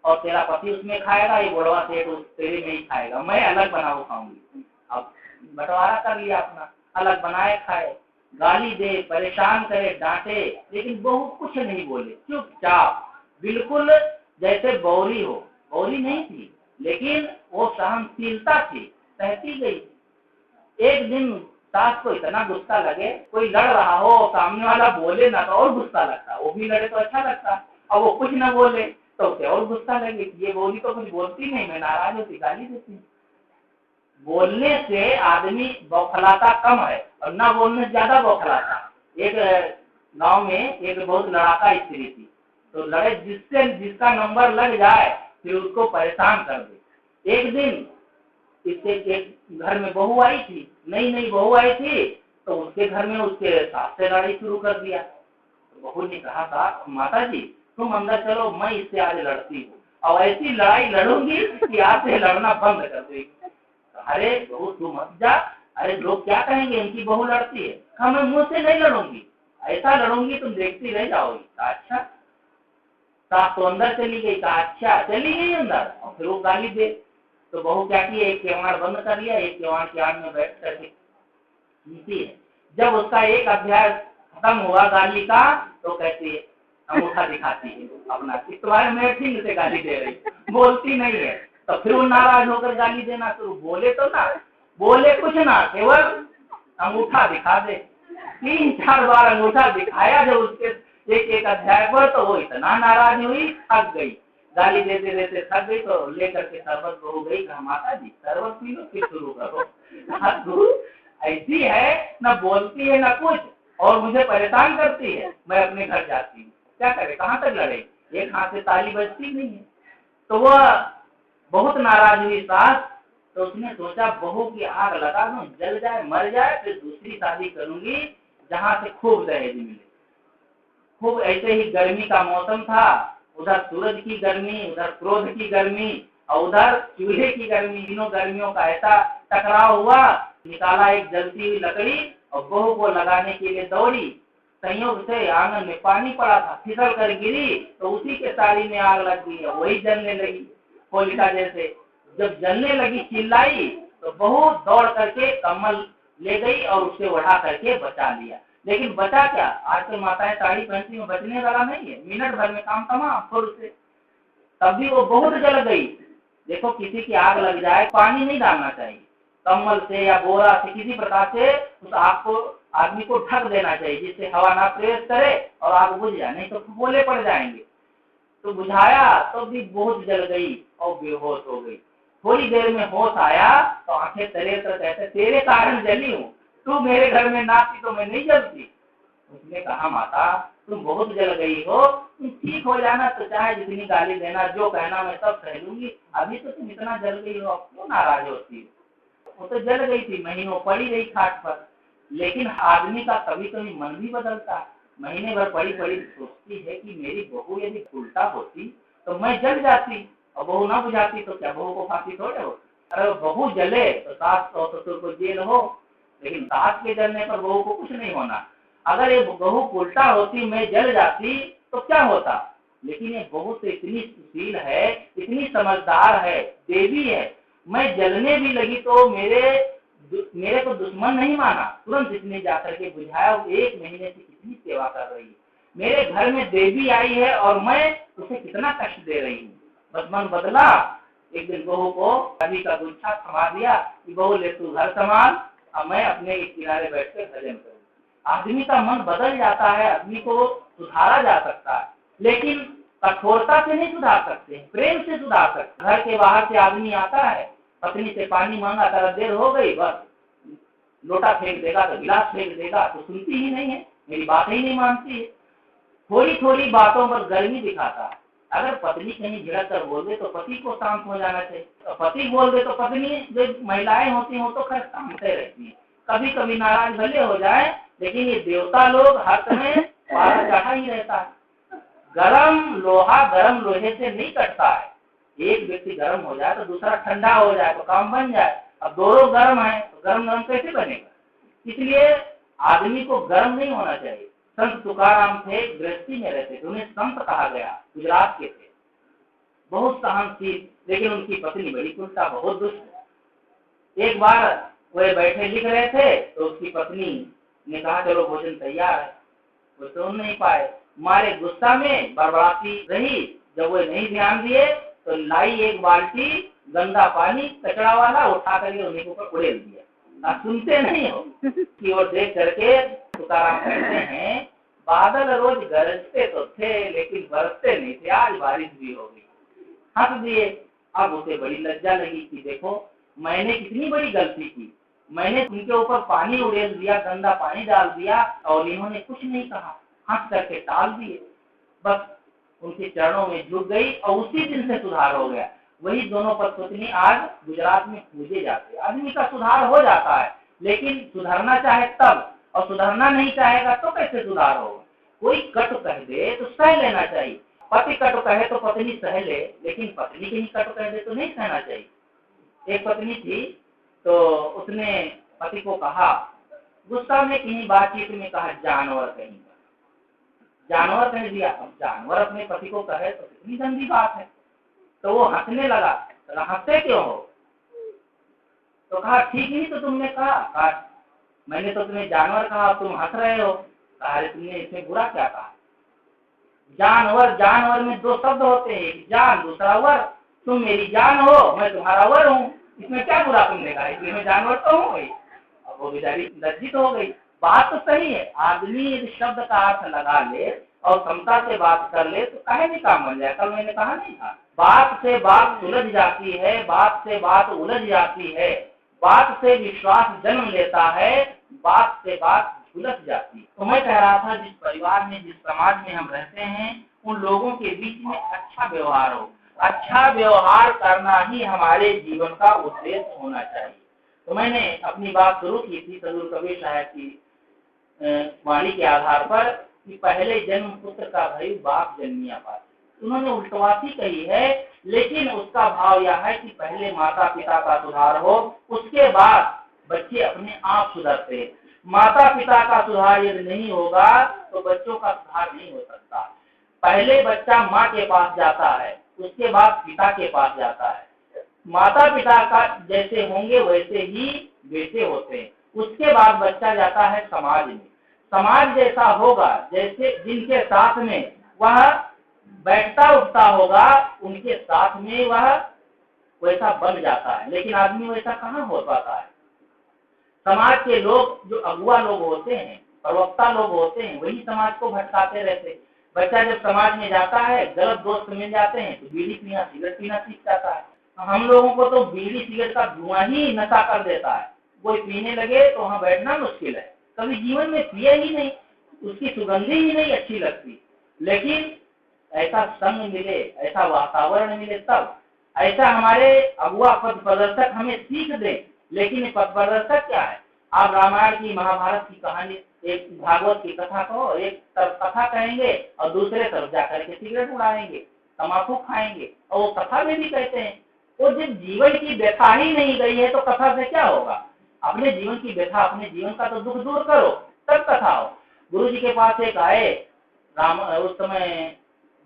और तेरा पति उसमें खाएगा, ये बुढ़वा सेठ तेरे में ही खाएगा, मैं अलग बना वो खाऊंगी। अब बंटवारा कर लिया अपना, अलग बनाए खाए, गाली दे, परेशान करे, डांटे, लेकिन बहू कुछ नहीं बोले, चुपचाप, बिल्कुल जैसे बौरी हो। बौरी नहीं थी, लेकिन वो सहनशीलता थी, सहती गई। एक दिन सास को इतना गुस्सा लगे, कोई लड़ रहा हो, सामने वाला बोले ना तो और गुस्सा लगता, वो भी लड़े तो अच्छा लगता, और वो कुछ ना बोले तो उसे और गुस्सा लगे, ये बोली तो कुछ बोलती नहीं, मैं नाराज होती, गाली देती। बोलने से आदमी बौखलाता कम है और ना बोलने से ज्यादा बौखलाता। एक गांव में एक बहुत लड़ाका स्त्री थी, तो लड़े जिससे जिसका नंबर लग जाए फिर उसको परेशान कर दे। एक दिन इससे एक घर में बहू आई थी, नई नई बहू आई थी, तो उसके घर में उसके सास से लड़ाई शुरू कर दिया। तो बहू ने कहा था माता जी तुम अंदर चलो, मैं इससे आज लड़ती हूँ, और ऐसी लड़ाई लड़ूंगी कि आज से लड़ना बंद कर देगी। अरे बहू तू मत जा, अरे लोग क्या कहेंगे इनकी बहू लड़ती है। कहा मैं मुंह से नहीं लड़ूंगी, ऐसा लड़ूंगी तुम देखती रह जाओगी। अच्छा, सास तो अंदर चली गई। कहा अच्छा, चली गई अंदर, और फिर वो गाली दे। तो बहू क्या की, एक केवाड़ बंद कर लिया, एक केवाड़ के आड़ में बैठ करके सुनती है। जब उसका एक अध्याय खत्म हुआ गाली का, तो कहती है, अंगूठा दिखाती है अपना, इस बारे में ठीक से गाली दे रही, बोलती नहीं है। तो फिर वो नाराज होकर गाली देना शुरू, बोले तो ना, बोले कुछ ना, केवल अंगूठा दिखा दे। 3-4 बार अंगूठा दिखाया जब उसके एक एक अध्याय पर, तो वो इतना नाराज हुई, थक गई, गाली देते देते थक गई, तो लेकर के शरबत हो गई। कहा माता जी शरबत पी लो फिर शुरू करो। ऐसी है, न बोलती है न कुछ, और मुझे परेशान करती है, मैं अपने घर जाती हूँ। क्या करे, कहाँ तक लड़े, एक हाथ से ताली बजती नहीं है। तो वह बहुत नाराज हुई सास। तो उसने सोचा बहू की आग लगा दूं, जल जाए मर जाए, फिर दूसरी शादी करूंगी जहाँ से खूब दहेज मिले। खूब ऐसे ही गर्मी का मौसम था, उधर सूरज की गर्मी, उधर क्रोध की गर्मी, और उधर चूल्हे की गर्मी, तीनों गर्मियों का ऐसा टकराव हुआ। निकाला एक जलती हुई लकड़ी और बहू को लगाने के लिए दौड़ी, संयोग से आंगन में पानी पड़ा था, फिसल कर गिरी तो उसी के साड़ी में आग लग गई, वही जलने लगी होलिका जैसे। जब जलने लगी चिल्लाई, तो बहू दौड़ करके कम्बल ले गई और उसे उठा करके बचा लिया। लेकिन बचा क्या, आजकल माताएं साड़ी पहनती में बचने वाला नहीं है, मिनट भर में काम तमाम फुर से। तभी वो बहुत जल गई। देखो किसी की आग लग जाए, पानी नहीं डालना चाहिए, कम्बल से या बोरा से किसी प्रकार से उस आग को आदमी को ढक देना चाहिए, जिससे हवा ना प्रवेश करे और आग बुझ जाए, नहीं तो गोले पड़ जाएंगे। तो बुझाया तो भी बहुत जल गई और बेहोश हो गई। थोड़ी देर में होश आया तो आंखें तरे तर कहते तेरे कारण जली हूँ, तू मेरे घर में ना थी तो मैं नहीं जलती। उसने कहा माता तुम बहुत जल गई हो, तुम ठीक हो जाना तो चाहे जितनी गाली देना जो कहना मैं सब सह लूंगी, अभी तो तुम इतना जल गई हो, अब क्यों नाराज होती हो। वो तो जल गई थी, महीनों पड़ी रही खाट पर। लेकिन आदमी का कभी कभी मन भी बदलता है। महीने भर पड़ी पड़ी सोचती है कि मेरी बहू यदि उल्टा होती तो मैं जल जाती, और बहू ना बुझाती तो क्या बहू को फांसी थोड़े हो। अरे बहू जले तो सास और ससुर को जेल हो, लेकिन सास के जलने पर बहू को कुछ नहीं होना। अगर ये बहू उल्टा होती, मैं जल जाती तो क्या होता। लेकिन ये बहू तो इतनी सुशील है, इतनी समझदार है, देवी है। मैं जलने भी लगी तो मेरे को दुश्मन नहीं माना, तुरंत इसने जाकर के बुझाया। वो 1 महीने से कितनी सेवा कर रही है, मेरे घर में देवी आई है और मैं उसे कितना कष्ट दे रही हूँ। बस मन बदला। एक दिन बहू को कभी का गुच्छा थमा दिया कि बहू ले तू घर संभाल, अब मैं अपने किनारे बैठ कर भजन करूँ। आदमी का मन बदल जाता है, आदमी को सुधारा जा सकता है, लेकिन कठोरता से नहीं सुधार सकते, प्रेम से सुधार सकते। घर के बाहर से आदमी आता है, पत्नी से पानी मांगा, तरह देर हो गई, बस लोटा फेंक देगा तो गिलास फेंक देगा, तो सुनती ही नहीं है, मेरी बात ही नहीं मानती है। थोड़ी थोड़ी बातों पर गर्मी दिखाता है। अगर पत्नी कहीं झिड़क कर बोल दे तो पति को शांत हो जाना चाहिए, तो पति बोल दे तो पत्नी, जो महिलाएं होती हैं वो तो खैर शांत रहती है, कभी कभी नाराज भले हो जाए, लेकिन ये देवता लोग हर समय पारा चढ़ा ही रहता है। गरम लोहा गरम लोहे से नहीं कटता है। एक व्यक्ति गर्म हो जाए तो दूसरा ठंडा हो जाए तो काम बन जाए। अब दोनों गर्म है तो गर्म गर्म कैसे बनेगा। इसलिए आदमी को गर्म नहीं होना चाहिए। संत तुकाराम थे, गृहस्थी में रहते थे, उन्हें संत कहा गया, गुजरात के थे, बहुत सहनशील, लेकिन उनकी पत्नी बड़ी कुंठा, बहुत दुष्ट। एक बार वे बैठे लिख रहे थे तो उसकी पत्नी ने कहा चलो भोजन तैयार है। वो सुन नहीं पाए, मारे गुस्सा में बड़बड़ाती रही। जब वो नहीं ध्यान दिए तो लाई एक बाल्टी गंदा पानी कचरा वाला उठा करके उन्हीं के ऊपर उड़ेल दिया। आप सुनते नहीं हो कि वो देख करके तुकाराम कहते हैं बादल रोज गरजते तो थे लेकिन बरसते नहीं थे, आज बारिश भी हो गई। हंस दिए। अब उसे बड़ी लज्जा लगी कि देखो मैंने कितनी बड़ी गलती की, मैंने उनके ऊपर पानी उड़ेल दिया, गंदा पानी डाल दिया और इन्होंने कुछ नहीं कहा, हंस करके टाल दिए। बस उनके चरणों में झुक गई और उसी दिन से सुधार हो गया। वही दोनों पत्नी आज गुजरात में पूजे जाते। आदमी का सुधार हो जाता है, लेकिन सुधरना चाहे तब, और सुधरना नहीं चाहेगा तो कैसे सुधार होगा। कोई कटु कह दे तो सह लेना चाहिए। पति कटु कहे तो पत्नी सह ले, लेकिन पत्नी कहीं कटु कह दे तो नहीं सहना चाहिए। एक पत्नी थी तो उसने पति को कहा, गुस्सा में कहीं बातचीत में कहा जानवर कहीं का, जानवर कह दिया। अब जानवर अपने पति को कहे तो कितनी गंदी बात है। तो वो हंसने लगा। तो हंसते क्यों हो। तो कहा ठीक ही तो तुमने कहा मैंने तो तुम्हें जानवर कहा, तुम हंस रहे हो। कहा तुमने इसमें बुरा क्या कहा। जानवर जानवर में 2 शब्द होते हैं, एक जान दूसरा वर। तुम मेरी जान हो, मैं तुम्हारा वर हूँ, इसमें क्या बुरा तुमने कहा, इसलिए मैं जानवर तो हूँ ही। अब वो बेचारी लज्जित हो गई। बात तो सही है, आदमी यदि शब्द का अर्थ लगा ले और समता से बात कर ले तो काहे नहीं काम बन जाए। कल मैंने कहा नहीं था, बात से बात सुलझ जाती है, बात से बात उलझ जाती है, बात से विश्वास जन्म लेता है, बात से बात झुलस जाती। तो मैं कह रहा था जिस परिवार में, जिस समाज में हम रहते हैं, उन लोगों के बीच में अच्छा व्यवहार हो। अच्छा व्यवहार करना ही हमारे जीवन का उद्देश्य होना चाहिए। तो मैंने अपनी बात शुरू की थी सदगुरु कबीर साहब की वाणी के आधार पर कि पहले जन्म पुत्र का भई बाप जन्मिया पाते। उन्होंने उल्टवासी कही है, लेकिन उसका भाव यह है कि पहले माता पिता का सुधार हो, उसके बाद बच्चे अपने आप सुधरते। माता पिता का सुधार यदि नहीं होगा तो बच्चों का सुधार नहीं हो सकता। पहले बच्चा माँ के पास जाता है, उसके बाद पिता के पास जाता है। माता पिता का जैसे होंगे वैसे ही बेटे होते हैं। उसके बाद बच्चा जाता है समाज में। समाज जैसा होगा, जैसे जिनके साथ में वह बैठता उठता होगा, उनके साथ में वह वैसा बन जाता है। लेकिन आदमी वैसा कहाँ हो पाता है। समाज के लोग जो अगुआ लोग होते हैं, प्रवक्ता लोग होते हैं, वही समाज को भटकाते रहते। बच्चा जब समाज में जाता है, गलत दोस्त मिल जाते हैं तो बीड़ी पीना, सिगरेट पीना सीख जाता है। हम लोगों को तो बीड़ी सिगरेट का धुआं ही नशा कर देता है। कोई पीने लगे तो वहाँ बैठना मुश्किल है, कभी जीवन में पिया ही नहीं, उसकी सुगंधी ही नहीं अच्छी लगती। लेकिन ऐसा संग मिले, ऐसा वातावरण मिले, तब ऐसा हमारे अगुआ पथ प्रदर्शक हमें सीख दे। लेकिन पथ प्रदर्शक क्या है? आप रामायण की, महाभारत की कहानी, एक भागवत की कथा को एक तरफ कथा कहेंगे और दूसरे तरफ जाकर के सिगरेट उड़ाएंगे, तम्बाकू खाएंगे, और वो कथा में भी कहते हैं। वो जब जीवन की व्यथा ही नहीं गई है तो कथा से क्या होगा? अपने जीवन की व्यथा, अपने जीवन का तो दुख दूर करो, तब कथा हो। गुरु जी के पास एक आए राम, उस समय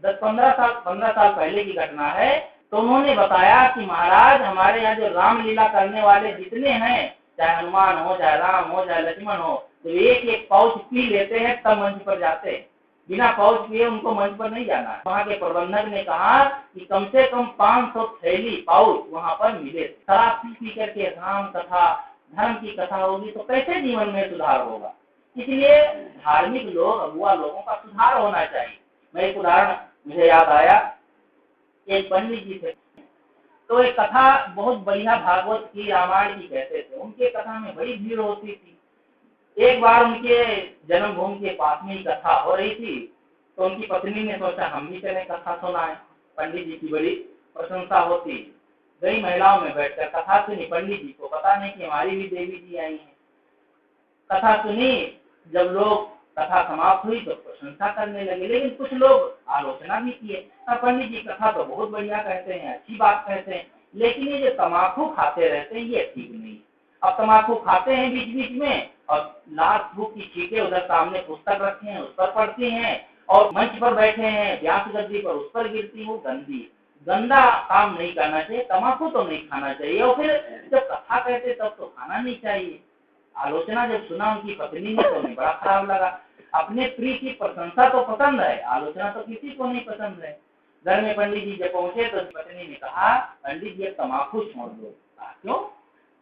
10-15 साल पहले की घटना है। तो उन्होंने बताया कि महाराज, हमारे यहाँ जो रामलीला करने वाले जितने हैं, चाहे हनुमान हो, चाहे राम हो, चाहे लक्ष्मण हो, तो एक एक पाउच पी लेते हैं तब मंच पर जाते हैं, बिना पाउच पिए उनको मंच पर नहीं जाना। वहाँ के प्रबंधक ने कहा कि कम से कम 500 थैली पाउच वहाँ पर मिले। शराब पी करके राम कथा, धर्म की कथा होगी तो कैसे जीवन में सुधार होगा? इसलिए धार्मिक लोग, अगुआ लोगों का सुधार होना चाहिए। मैं एक उदाहरण मुझे याद आया, एक पंडित जी थे, तो एक कथा बहुत बढ़िया भागवत की, रामायण की कहते थे। उनके कथा में बड़ी भीड़ होती थी। एक बार उनके जन्मभूमि के पास में ही कथा हो रही थी, तो उनकी पत्नी ने सोचा हम भी चले कथा सुनाएं। पंडित जी की बड़ी प्रशंसा होती, कई महिलाओं में बैठकर कथा सुनी। पंडित जी को पता नहीं कि हमारी भी देवी जी आई हैं। कथा सुनी, जब लोग कथा समाप्त हुई तो प्रशंसा करने लगे, लेकिन कुछ लोग आलोचना भी किए। पंडित जी कथा तो बहुत बढ़िया कहते हैं, अच्छी बात कहते हैं, लेकिन ये जो तम्बाकू खाते रहते हैं ये ठीक नहीं। अब तम्बाकू खाते हैं बीच बीच में, और लाल फूक की चीटें उधर सामने पुस्तक रखे हैं, उस पर पढ़ती हैं, और मंच पर बैठे हैं व्यास गद्दी पर, उस पर गिरती, वो गंदी, गंदा काम नहीं करना चाहिए। तम्बाकू तो नहीं खाना चाहिए, और फिर जब कथा कहते तब तो खाना नहीं चाहिए। आलोचना जब सुना उनकी पत्नी ने तो उन्हें बड़ा खराब लगा। अपने प्रिय की प्रशंसा तो पसंद है, आलोचना तो किसी को नहीं पसंद है। घर में पंडित जी जब पहुंचे तो पत्नी ने कहा, पंडित जी तम्बाकू छोड़ दो। कहा क्यों?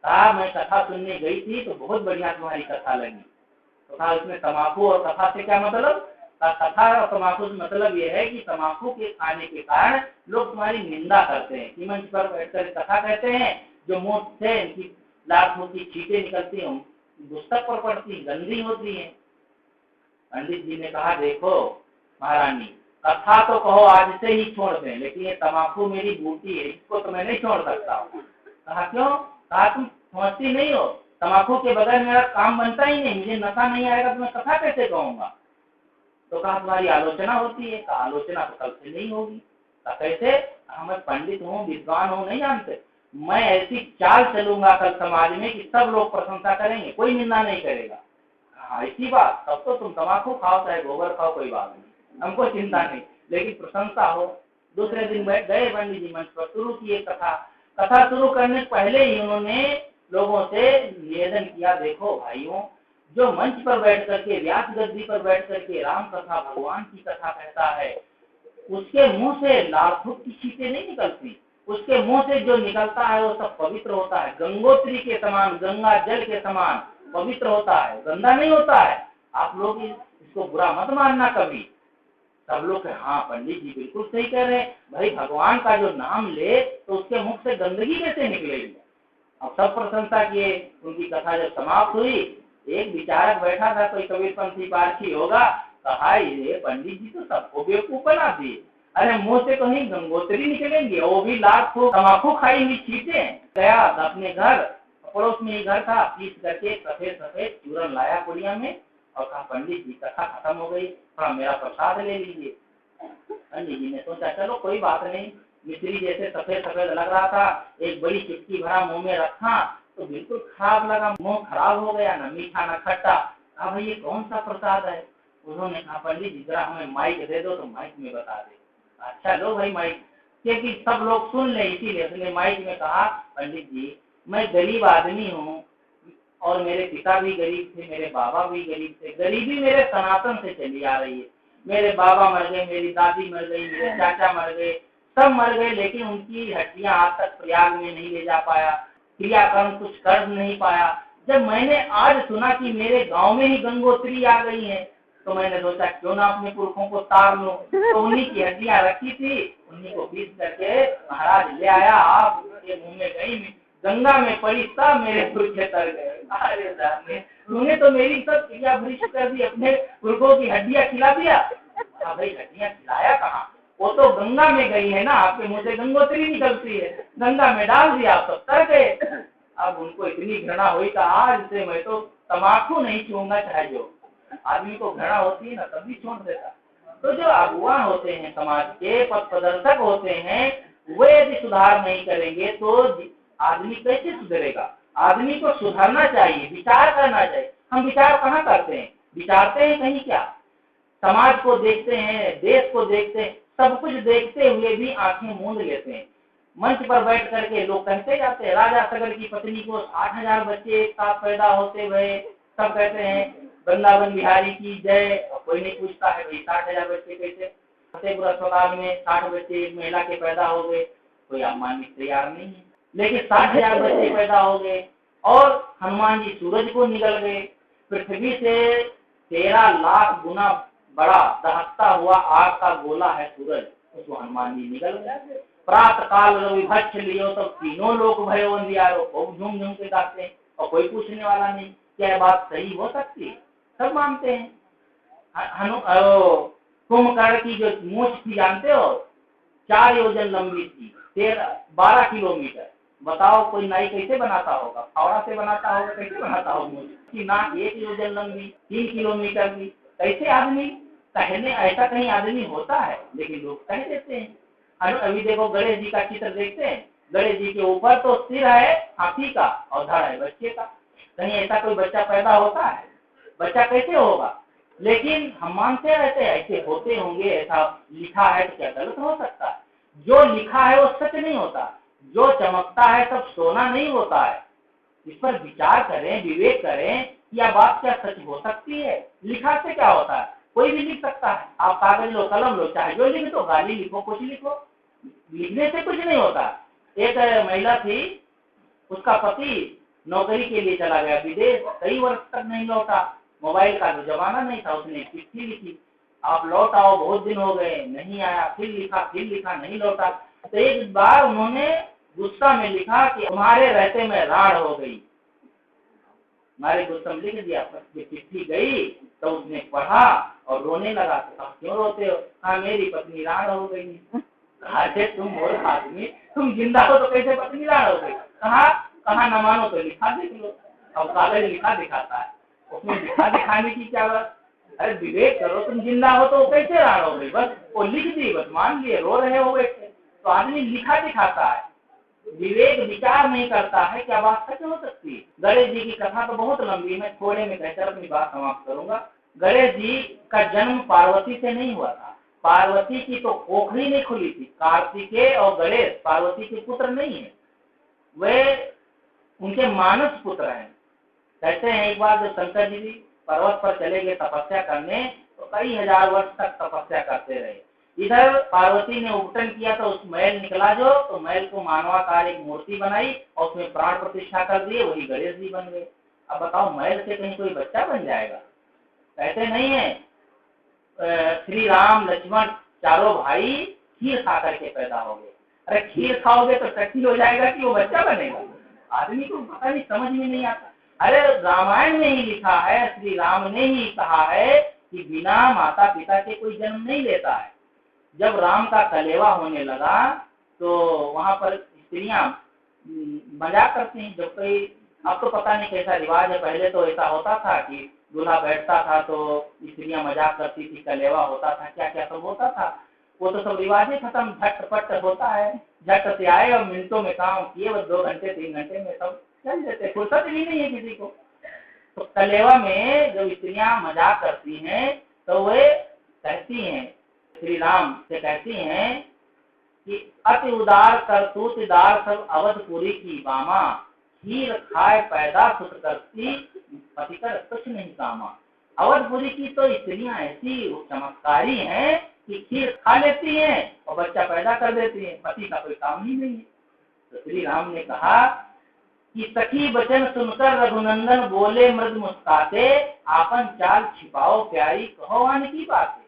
कहा मैं कथा सुनने गई थी तो बहुत बढ़िया तुम्हारी कथा लगी। तो कहा उसमें तम्बाकू और कथा से क्या मतलब? कथा और तम्बाकू से मतलब यह है कि तम्बाकू के खाने के कारण लोग तुम्हारी निंदा करते हैं, कि मंच पर बैठकर कथा कहते हैं, जो मुंह से इनकी लाख की चीटें निकलती हैं पुस्तक पर पड़ती, गंदी होती है। पंडित जी ने कहा देखो महारानी, कथा तो कहो आज से ही छोड़ दें, लेकिन ये तम्बाकू मेरी बूटी है, इसको तो मैं नहीं छोड़ सकता हूँ। कहा क्यों? कहा तुम समझती नहीं हो, तम्बाकू के बगैर मेरा काम बनता ही नहीं, मुझे नशा नहीं आएगा तो मैं कथा कैसे कहूँगा? तो कहा तुम्हारी आलोचना होती है। कहा आलोचना तो कल से नहीं होगी। कहा कैसे? मैं पंडित हूँ, विद्वान हूँ, नहीं जानते? मैं ऐसी चाल चलूंगा कल समाज में कि सब लोग प्रशंसा करेंगे, कोई निंदा नहीं करेगा। हाँ ऐसी बात, तब तो तुम तम्बाकू खाओ चाहे गोबर खाओ, कोई बात नहीं, हमको चिंता नहीं, लेकिन प्रशंसा हो। दूसरे दिन बैठ गए पंडित जी मंच पर, शुरू किए कथा। कथा शुरू करने से पहले ही उन्होंने लोगों से निवेदन किया, देखो भाइयों, जो मंच पर बैठ करके, व्यास गद्दी पर बैठ करके राम कथा, भगवान की कथा कहता है, उसके मुंह से लाखों की चीजें नहीं निकलती, उसके मुंह से जो निकलता है वो सब पवित्र होता है, गंगोत्री के समान, गंगा जल के समान पवित्र होता है, गंदा नहीं होता है। आप लोग इसको बुरा मत मानना कभी। सब लोग हाँ पंडित जी बिल्कुल सही कह रहे हैं, भाई भगवान का जो नाम ले तो उसके मुख से गंदगी कैसे निकलेगी? अब सब प्रशंसा किए। उनकी कथा जब समाप्त हुई, एक विचारक बैठा था, कोई कबीरपंथी पारसी होगा, कहा ये पंडित जी तो सबको बेवकूफ बना दिए। अरे मुंह से कहीं गंगोत्री निकलेंगे, वो भी लाखों तम्बाकू खाई हुई चीजें। गया अपने घर, पड़ोस में ही घर था, पीस करके सफेद सफेद चूरन लाया पुड़िया में, और कहा पंडित जी कथा खत्म हो गई, थोड़ा मेरा प्रसाद ले लीजिए। पंडित जी ने सोचा चलो कोई बात नहीं, मिश्री जैसे सफेद सफेद लग रहा था, एक बड़ी चुटकी भरा मुंह में रखा तो बिल्कुल खराब लगा, मुंह खराब हो गया, न मीठा न खट्टा। कहा भाई ये कौन सा प्रसाद है? उन्होंने कहा पंडित जी जरा हमें माइक दे दो तो माइक में बता दे। अच्छा लो भाई माइक, क्योंकि सब लोग सुन ले इसीलिए उसने माइक में कहा, पंडित जी मैं गरीब आदमी हूँ, और मेरे पिता भी गरीब थे, मेरे बाबा भी गरीब थे, गरीबी मेरे सनातन से चली आ रही है। मेरे बाबा मर गए, मेरी दादी मर गई, मेरे चाचा मर गए, सब मर गए, लेकिन उनकी हड्डियां आज तक प्रयाग में नहीं ले जा पाया, क्रियाकर्म कुछ कर नहीं पाया। जब मैंने आज सुना कि मेरे गांव में ही गंगोत्री आ गई है, तो मैंने सोचा क्यों ना अपने पुरखों को तार लो। तो उन्हीं की हड्डियां रखी थी, उन्हीं को पीस करके महाराज ले आया। आप के मुंह में गई, गंगा में पड़ी सब मेरे पुरखे तर गए। अरे जाने तूने तो मेरी सब क्रिया भ्रष्ट कर दी, अपने पुरखों की हड्डियां खिला दिया। भाई हड्डियां खिलाया कहाँ, वो तो गंगा में गई है ना, आपके मुंह से गंगोत्री निकलती है, गंगा में डाल दिया, आप सब तर गए। अब उनको इतनी घृणा हुई कि आज से मैं तो तम्बाकू नहीं छूंगा, चाहे जो। आदमी को घृणा होती है ना तभी छोड़ देता। तो जो अगुआ होते हैं, समाज के पथ प्रदर्शक होते हैं, वे यदि सुधार नहीं करेंगे तो आदमी कैसे सुधरेगा। आदमी को सुधरना चाहिए, विचार करना चाहिए। हम विचार कहाँ करते हैं, विचारते हैं कहीं क्या। समाज को देखते हैं, देश को देखते हैं, सब कुछ देखते हुए भी आंखें मूंद लेते हैं। मंच पर बैठ करके लोग कहते जाते हैं, राजा सगर की पत्नी को 60,000 बच्चे एक साथ पैदा होते हुए, सब कहते हैं वृंदावन बिहारी की जय। कोई नहीं पूछता है भाई 60,000 बच्चे कैसे, फतेहपुर अस्पताल में 60 बच्चे एक महिला के पैदा हो गए, कोई आप मानने तैयार नहीं है। लेकिन 60,000 बच्चे पैदा हो गए और हनुमान जी सूरज को निगल गए। पृथ्वी से 13 लाख गुना बड़ा दहकता हुआ आग का गोला है सूरज, उसको हनुमान जी निगल गए। प्रातः काल रवि भक्ष लियो तो तीनों लोग भयो अंधियारो, खूब झूम झूम के गाते हैं और कोई पूछने वाला नहीं। क्या यह बात सही हो सकती है, सब मानते हैं। कुंभकर्ण की जो मूंछ थी जानते हो, 4 योजन लंबी थी, 12 किलोमीटर। बताओ कोई नाई कैसे बनाता होगा, फावड़ा से बनाता होगा, कैसे बनाता होगा मूंछ की। नाक 1 योजन लंबी, 3 किलोमीटर की। कैसे आदमी कहने, ऐसा कहीं आदमी होता है, लेकिन लोग कह देते हैं। अभी देखो गणेश जी का चित्र देखते हैं, गणेश जी के ऊपर तो सिर है हाथी का और धड़ है बच्चे का। कहीं ऐसा कोई बच्चा पैदा होता है, बच्चा कैसे होगा। लेकिन हम मानते रहते हैं ऐसे होते होंगे, ऐसा लिखा है तो क्या गलत हो सकता है। जो लिखा है वो सच नहीं होता, जो चमकता है सब सोना नहीं होता है। इस पर विचार करें, विवेक करें, यह बात क्या सच हो सकती है। लिखा से क्या होता है, कोई भी लिख सकता है। आप कागज लो, कलम लो, चाहे जो लिख दो, गाली लिखो, कुछ लिखो, लिखने से कुछ नहीं होता। एक महिला थी, उसका पति नौकरी के लिए चला गया विदेश, कई वर्ष तक नहीं लौटा। मोबाइल का जो जमाना नहीं था, उसने चिट्ठी लिखी, आप लौट आओ, बहुत दिन हो गए, नहीं आया। फिर लिखा, नहीं लौटा। तो एक बार उन्होंने गुस्सा में लिखा कि तुम्हारे रहते में राड़ हो गई। हमारे गुस्सा में लिख दिया। चिट्ठी गई तो उसने पढ़ा और रोने लगा। तो आप क्यों रोते हो, हाँ मेरी पत्नी राड़ हो गई। अरे तुम मूर्ख आदमी, तुम जिंदा हो तो कैसे पत्नी राड़ हो गई। कहा न मानो तो लिखा देख लो। अब कागज लिखा दिखाता है, उसमें लिखा दिखाने की क्या बात। अरे विवेक करो, तुम जिंदा हो तो कैसे राड़ हो गई, बस वो लिख दी, बस मान लिए, रो रहे हो बैठे। तो आदमी लिखा दिखाता है, विवेक विचार नहीं करता है, क्या बात सच हो सकती है। गणेश जी की कथा तो बहुत लंबी, मैं थोड़े में कहकर अपनी बात समाप्त करूंगा। गणेश जी का जन्म पार्वती से नहीं हुआ था, पार्वती की तो कोखरी नहीं खुली थी। कार्तिकेय और गणेश पार्वती के पुत्र नहीं है, वे उनके मानस पुत्र हैं। कहते हैं एक बार जब शंकर जी पर्वत पर चले गए तपस्या करने, तो कई हजार वर्ष तक तपस्या करते रहे। इधर पार्वती ने उपटन किया तो उस महल निकला जो, तो महल को मानवाकार एक मूर्ति बनाई और उसमें प्राण प्रतिष्ठा कर दिए, वही गणेश जी बन गए। अब बताओ महल से कहीं कोई बच्चा बन जाएगा, कहते नहीं है। श्री राम लक्ष्मण चारों भाई खीर खा करके पैदा हो गए। अरे खीर खाओगे तो टट्टी हो जाएगा कि वो बच्चा बनेगा, आदमी को पता नहीं, समझ में नहीं आता। अरे रामायण में ही लिखा है, श्री राम ने ही कहा है कि बिना माता पिता के कोई जन्म नहीं लेता है। जब राम का कलेवा होने लगा तो वहां पर स्त्रियां मजाक करती हैं। जब कोई, अब तो पता नहीं कैसा रिवाज है, पहले तो ऐसा होता था कि दूल्हा बैठता था तो स्त्रियां मजाक करती थी, कलेवा होता था, क्या क्या सब होता था। वो तो सब रिवाज ही खत्म, झटपट होता है, झट से आए और मिनटों में काम किए, वो 2 घंटे 3 घंटे में सब चल देते, फुर्सत भी नहीं है किसी को। तो कलेवा में जब स्त्रियां मजाक करती हैं तो वे कहती हैं, श्री राम से कहती हैं कि अति उदार करतूतदार सब अवधपुरी की बामा, खीर खाए पैदा सुत करती पति कर कुछ नहीं कामा। अवधपुरी की तो स्त्रियां ऐसी चमत्कारी हैं कि खीर खा लेती हैं और बच्चा पैदा कर देती हैं, पति का कोई काम ही नहीं है। तो श्री राम ने कहा कि सखी वचन सुनकर रघुनंदन बोले मृद मुस्काते, आपन चाल छिपाओ प्यारी कहो आने की बातें।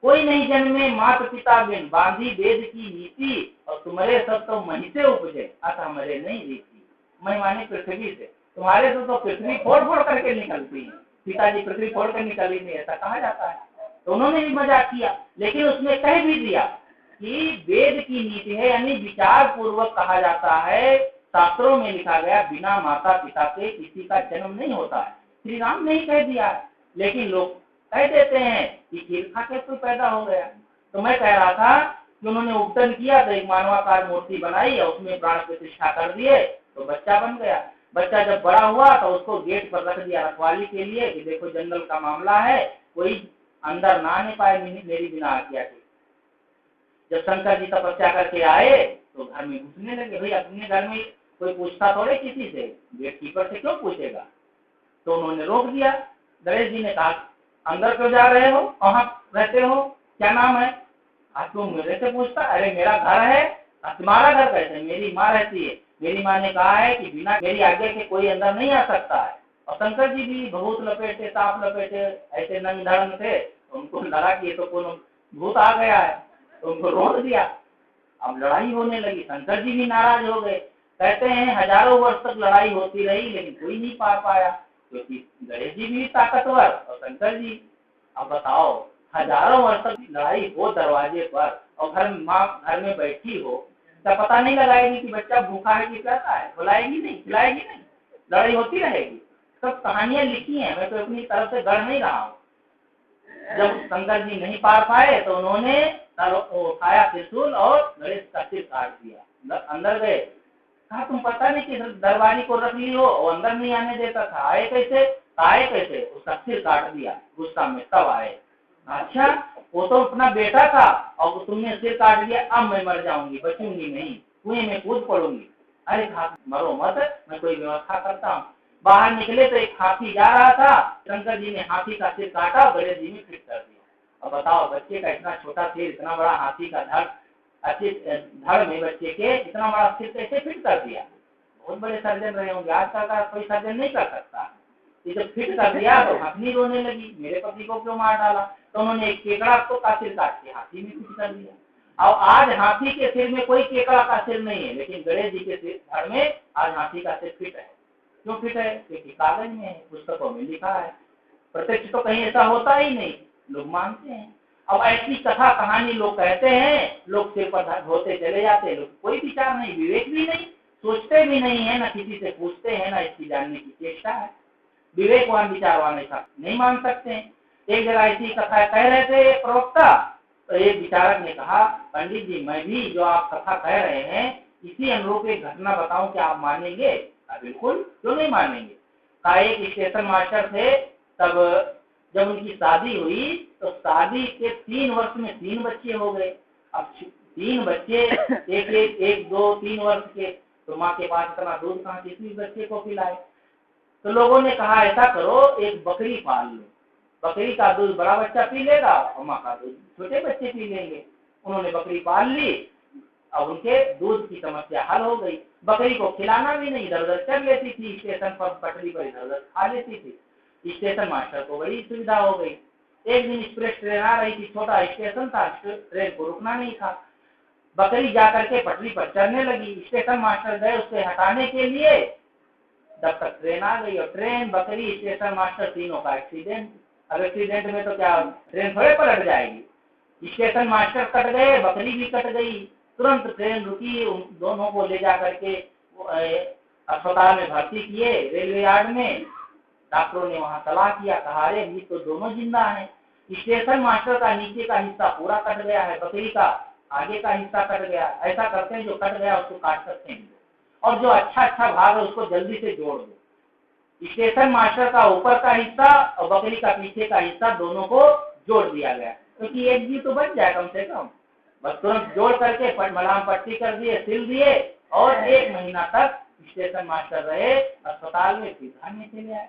कोई नहीं जन्मे मात पिता बिन, बांधी वेद की नीति, और तुम्हारे सब तो मही से उपजे, अतः मरे नहीं रीति। मही माने पृथ्वी से, तुम्हारे से तो पृथ्वी फोड़ फोड़ करके निकलती है, पिताजी पृथ्वी फोड़ कर निकली नहीं, ऐसा कहा जाता है। तो उन्होंने भी मजाक किया, लेकिन उसमें कह भी दिया कि वेद की नीति है, यानी विचार पूर्वक कहा जाता है। शास्त्रों में लिखा गया बिना माता पिता के किसी का जन्म नहीं होता है। श्री राम ने ही कह दिया है, लेकिन लोग कह देते हैं कि खीर खा के कोई पैदा हो गया। तो मैं कह रहा था कि उन्होंने उपटन किया, तो एक मानवाकार मूर्ति बनाई और उसमें प्राण प्रतिष्ठा कर दिए, तो बच्चा बन गया। बच्चा जब बड़ा हुआ तो उसको गेट पर रख दिया रखवाली के लिए कि देखो जंगल का मामला है, कोई अंदर ना आने पाए मेरी बिना आज्ञा के। जब शंकर जी तपस्या करके आए तो घर में घुसने लगे। भाई अपने घर में कोई पूछता थोड़े किसी से, गेट कीपर से क्यों पूछेगा। तो उन्होंने रोक दिया। गणेश जी ने कहा अंदर क्यों जा रहे हो, कहाँ रहते हो, क्या नाम है। आज तुम मेरे से पूछता, अरे मेरा घर है। तुम्हारा घर कैसे, मेरी माँ रहती है। मेरी माँ ने कहा है कि बिना मेरी आज्ञा के कोई अंदर नहीं आ सकता है। और शंकर जी भी बहुत लपेटे, सांप लपेटे, ऐसे नंग धड़ंग थे, उनको लगा कि ये तो कोनो भूत आ गया है, तो उनको रोक दिया। अब लड़ाई होने लगी, शंकर जी भी नाराज हो गए। कहते हैं हजारों वर्ष तक लड़ाई होती रही, लेकिन कोई नहीं पार पाया, क्योंकि गणेश जी भी ताकतवर और शंकर जी। अब बताओ, हजारों वर्ष तक लड़ाई हो दरवाजे पर, और माँ घर में बैठी हो, क्या पता नहीं लगाएगी कि बच्चा भूखा है कि प्यासा है, बुलाएगी नहीं, खिलाएगी नहीं, लड़ाई होती रहेगी। सब कहानियां लिखी हैं, मैं तो अपनी तरफ से गढ़ नहीं रहा हूँ। जब शंकर जी नहीं पार पाए तो उन्होंने उठाया त्रिशूल और गणेश का सिर काट दिया। अंदर गए, कहा तुम पता नहीं कि दरबारी को रख ली हो, वो अंदर नहीं आने देता था, आए कैसे, आए कैसे, उसका सिर काट दिया गुस्सा में, तब आए। अच्छा, वो तो अपना बेटा था और तुमने सिर काट दिया, अब मैं मर जाऊंगी, बचूंगी नहीं, कुएं में कूद पड़ूंगी। अरे मरो मत, मैं कोई व्यवस्था करता हूँ। बाहर निकले तो एक हाथी जा रहा था, शंकर जी ने हाथी का सिर काटा और गणेश जी ने फिट कर दिया। अब बताओ, बच्चे का इतना छोटा सिर, इतना बड़ा हाथी का धड़ में बच्चे के इतना बड़ा सिर कैसे फिट कर दिया। बहुत बड़े सर्जन रहे होंगे, आजकल का कोई सर्जन नहीं कर सकता। ये जब फिट कर दिया तो हथनी रोने लगी, मेरे पति को क्यों मार डाला। तो उन्होंने एक केकड़ा को का सिर काट के हाथी में फिट कर दिया। और आज हाथी के सिर में कोई केकड़ा का सिर नहीं है, लेकिन गणेश जी के सिर धड़ में आज हाथी का सिर फिट है। क्यों फिट है, क्योंकि कागज में है, पुस्तकों में लिखा है। प्रत्यक्ष तो कहीं ऐसा होता ही नहीं, लोग मानते हैं। अब ऐसी कथा कहानी लोग कहते हैं, लोग सिर पर होते चले जाते हैं, लोग कोई विचार नहीं, विवेक भी नहीं, सोचते भी नहीं है, ना किसी से पूछते हैं, ना इसकी जानने की चेष्टा है। विवेकवान विचारवान ऐसा नहीं मान सकते हैं। एक जगह ऐसी कथा कह रहे थे प्रवक्ता, तो एक विचारक ने कहा पंडित जी, मैं भी जो आप कथा कह रहे हैं इसी अनुरूप एक घटना बताऊं, क्या आप मानेंगे। बिल्कुल, क्यों नहीं मानेंगे। का एक स्टेशन मास्टर थे, तब जब उनकी शादी हुई तो शादी के 3 वर्ष में 3 बच्चे हो गए। अब 3 बच्चे एक 2 3 वर्ष के, तो माँ के पास इतना दूध कहाँ, किसी बच्चे को पिलाए। तो लोगों ने कहा ऐसा करो, एक बकरी पाल लो, बकरी का दूध बड़ा बच्चा पी लेगा और माँ का दूध छोटे बच्चे पी लेंगे। उन्होंने बकरी पाल ली, अब उनके दूध की समस्या हल हो गई। बकरी को खिलाना भी नहीं, इधर उधर चल लेती थी, स्टेशन पर पटरी पर इधर उधर खा लेती थी। स्टेशन मास्टर को बड़ी सुविधा हो गई। एक दिन एक्सप्रेस ट्रेन आ रही थी, छोटा स्टेशन था, ट्रेन को रुकना नहीं था। बकरी जाकर के पटरी पर चढ़ने लगी, स्टेशन मास्टर गए उससे हटाने के लिए, जब तक ट्रेन आ गई। और ट्रेन, बकरी, स्टेशन मास्टर तीनों का एक्सीडेंट। अब एक्सीडेंट में तो क्या ट्रेन थोड़े पलट जाएगी। स्टेशन मास्टर कट गए, बकरी भी कट गई। तुरंत ट्रेन रुकी, उन दोनों को ले जा करके अस्पताल में भर्ती किए, रेलवे यार्ड में। डॉक्टरों ने वहां सलाह किया, कहा अरे ये तो दोनों जिंदा हैं। स्टेशन मास्टर का नीचे का हिस्सा पूरा कट गया है, बकरी का आगे का हिस्सा कट गया। ऐसा करते हैं, जो कट गया उसको काट सकते हैं, और जो अच्छा भाग है उसको जल्दी से जोड़ दो। स्टेशन मास्टर का ऊपर का हिस्सा और बकरी का पीछे का हिस्सा दोनों को जोड़ दिया गया, क्योंकि एक जीव तो बच जाए कम से कम। बस तुरंत जोड़ करके मलाम पट्टी कर दिए, सिल दिए, और 1 महीना तक स्टेशन मास्टर रहे अस्पताल में। फिर घर में चले आए।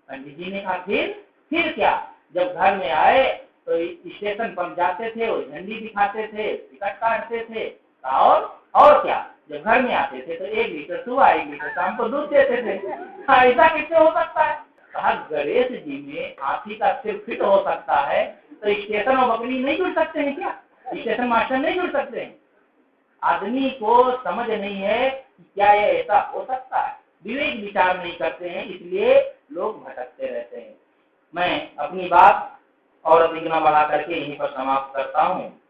पंडित जी ने कहा फिर क्या। जब घर में आए तो स्टेशन पर जाते थे, वो झंडी दिखाते थे, टिकट काटते थे, और क्या। जब घर में आते थे तो 1 लीटर सुबह 1 लीटर शाम को दूध देते थे। ऐसा कैसे हो सकता है। कहा गणेश जी में हाथी का सिर फिट हो सकता है, तो स्टेशन और बकरी नहीं जुड़ सकते हैं क्या? स्टेशन मास्टर नहीं जुड़ सकते हैं? आदमी को समझ नहीं है कि क्या ये ऐसा हो सकता है, विवेक विचार नहीं करते हैं, इसलिए लोग भटकते रहते हैं। मैं अपनी बात और अधिक न बढ़ा करके यहीं पर समाप्त करता हूँ।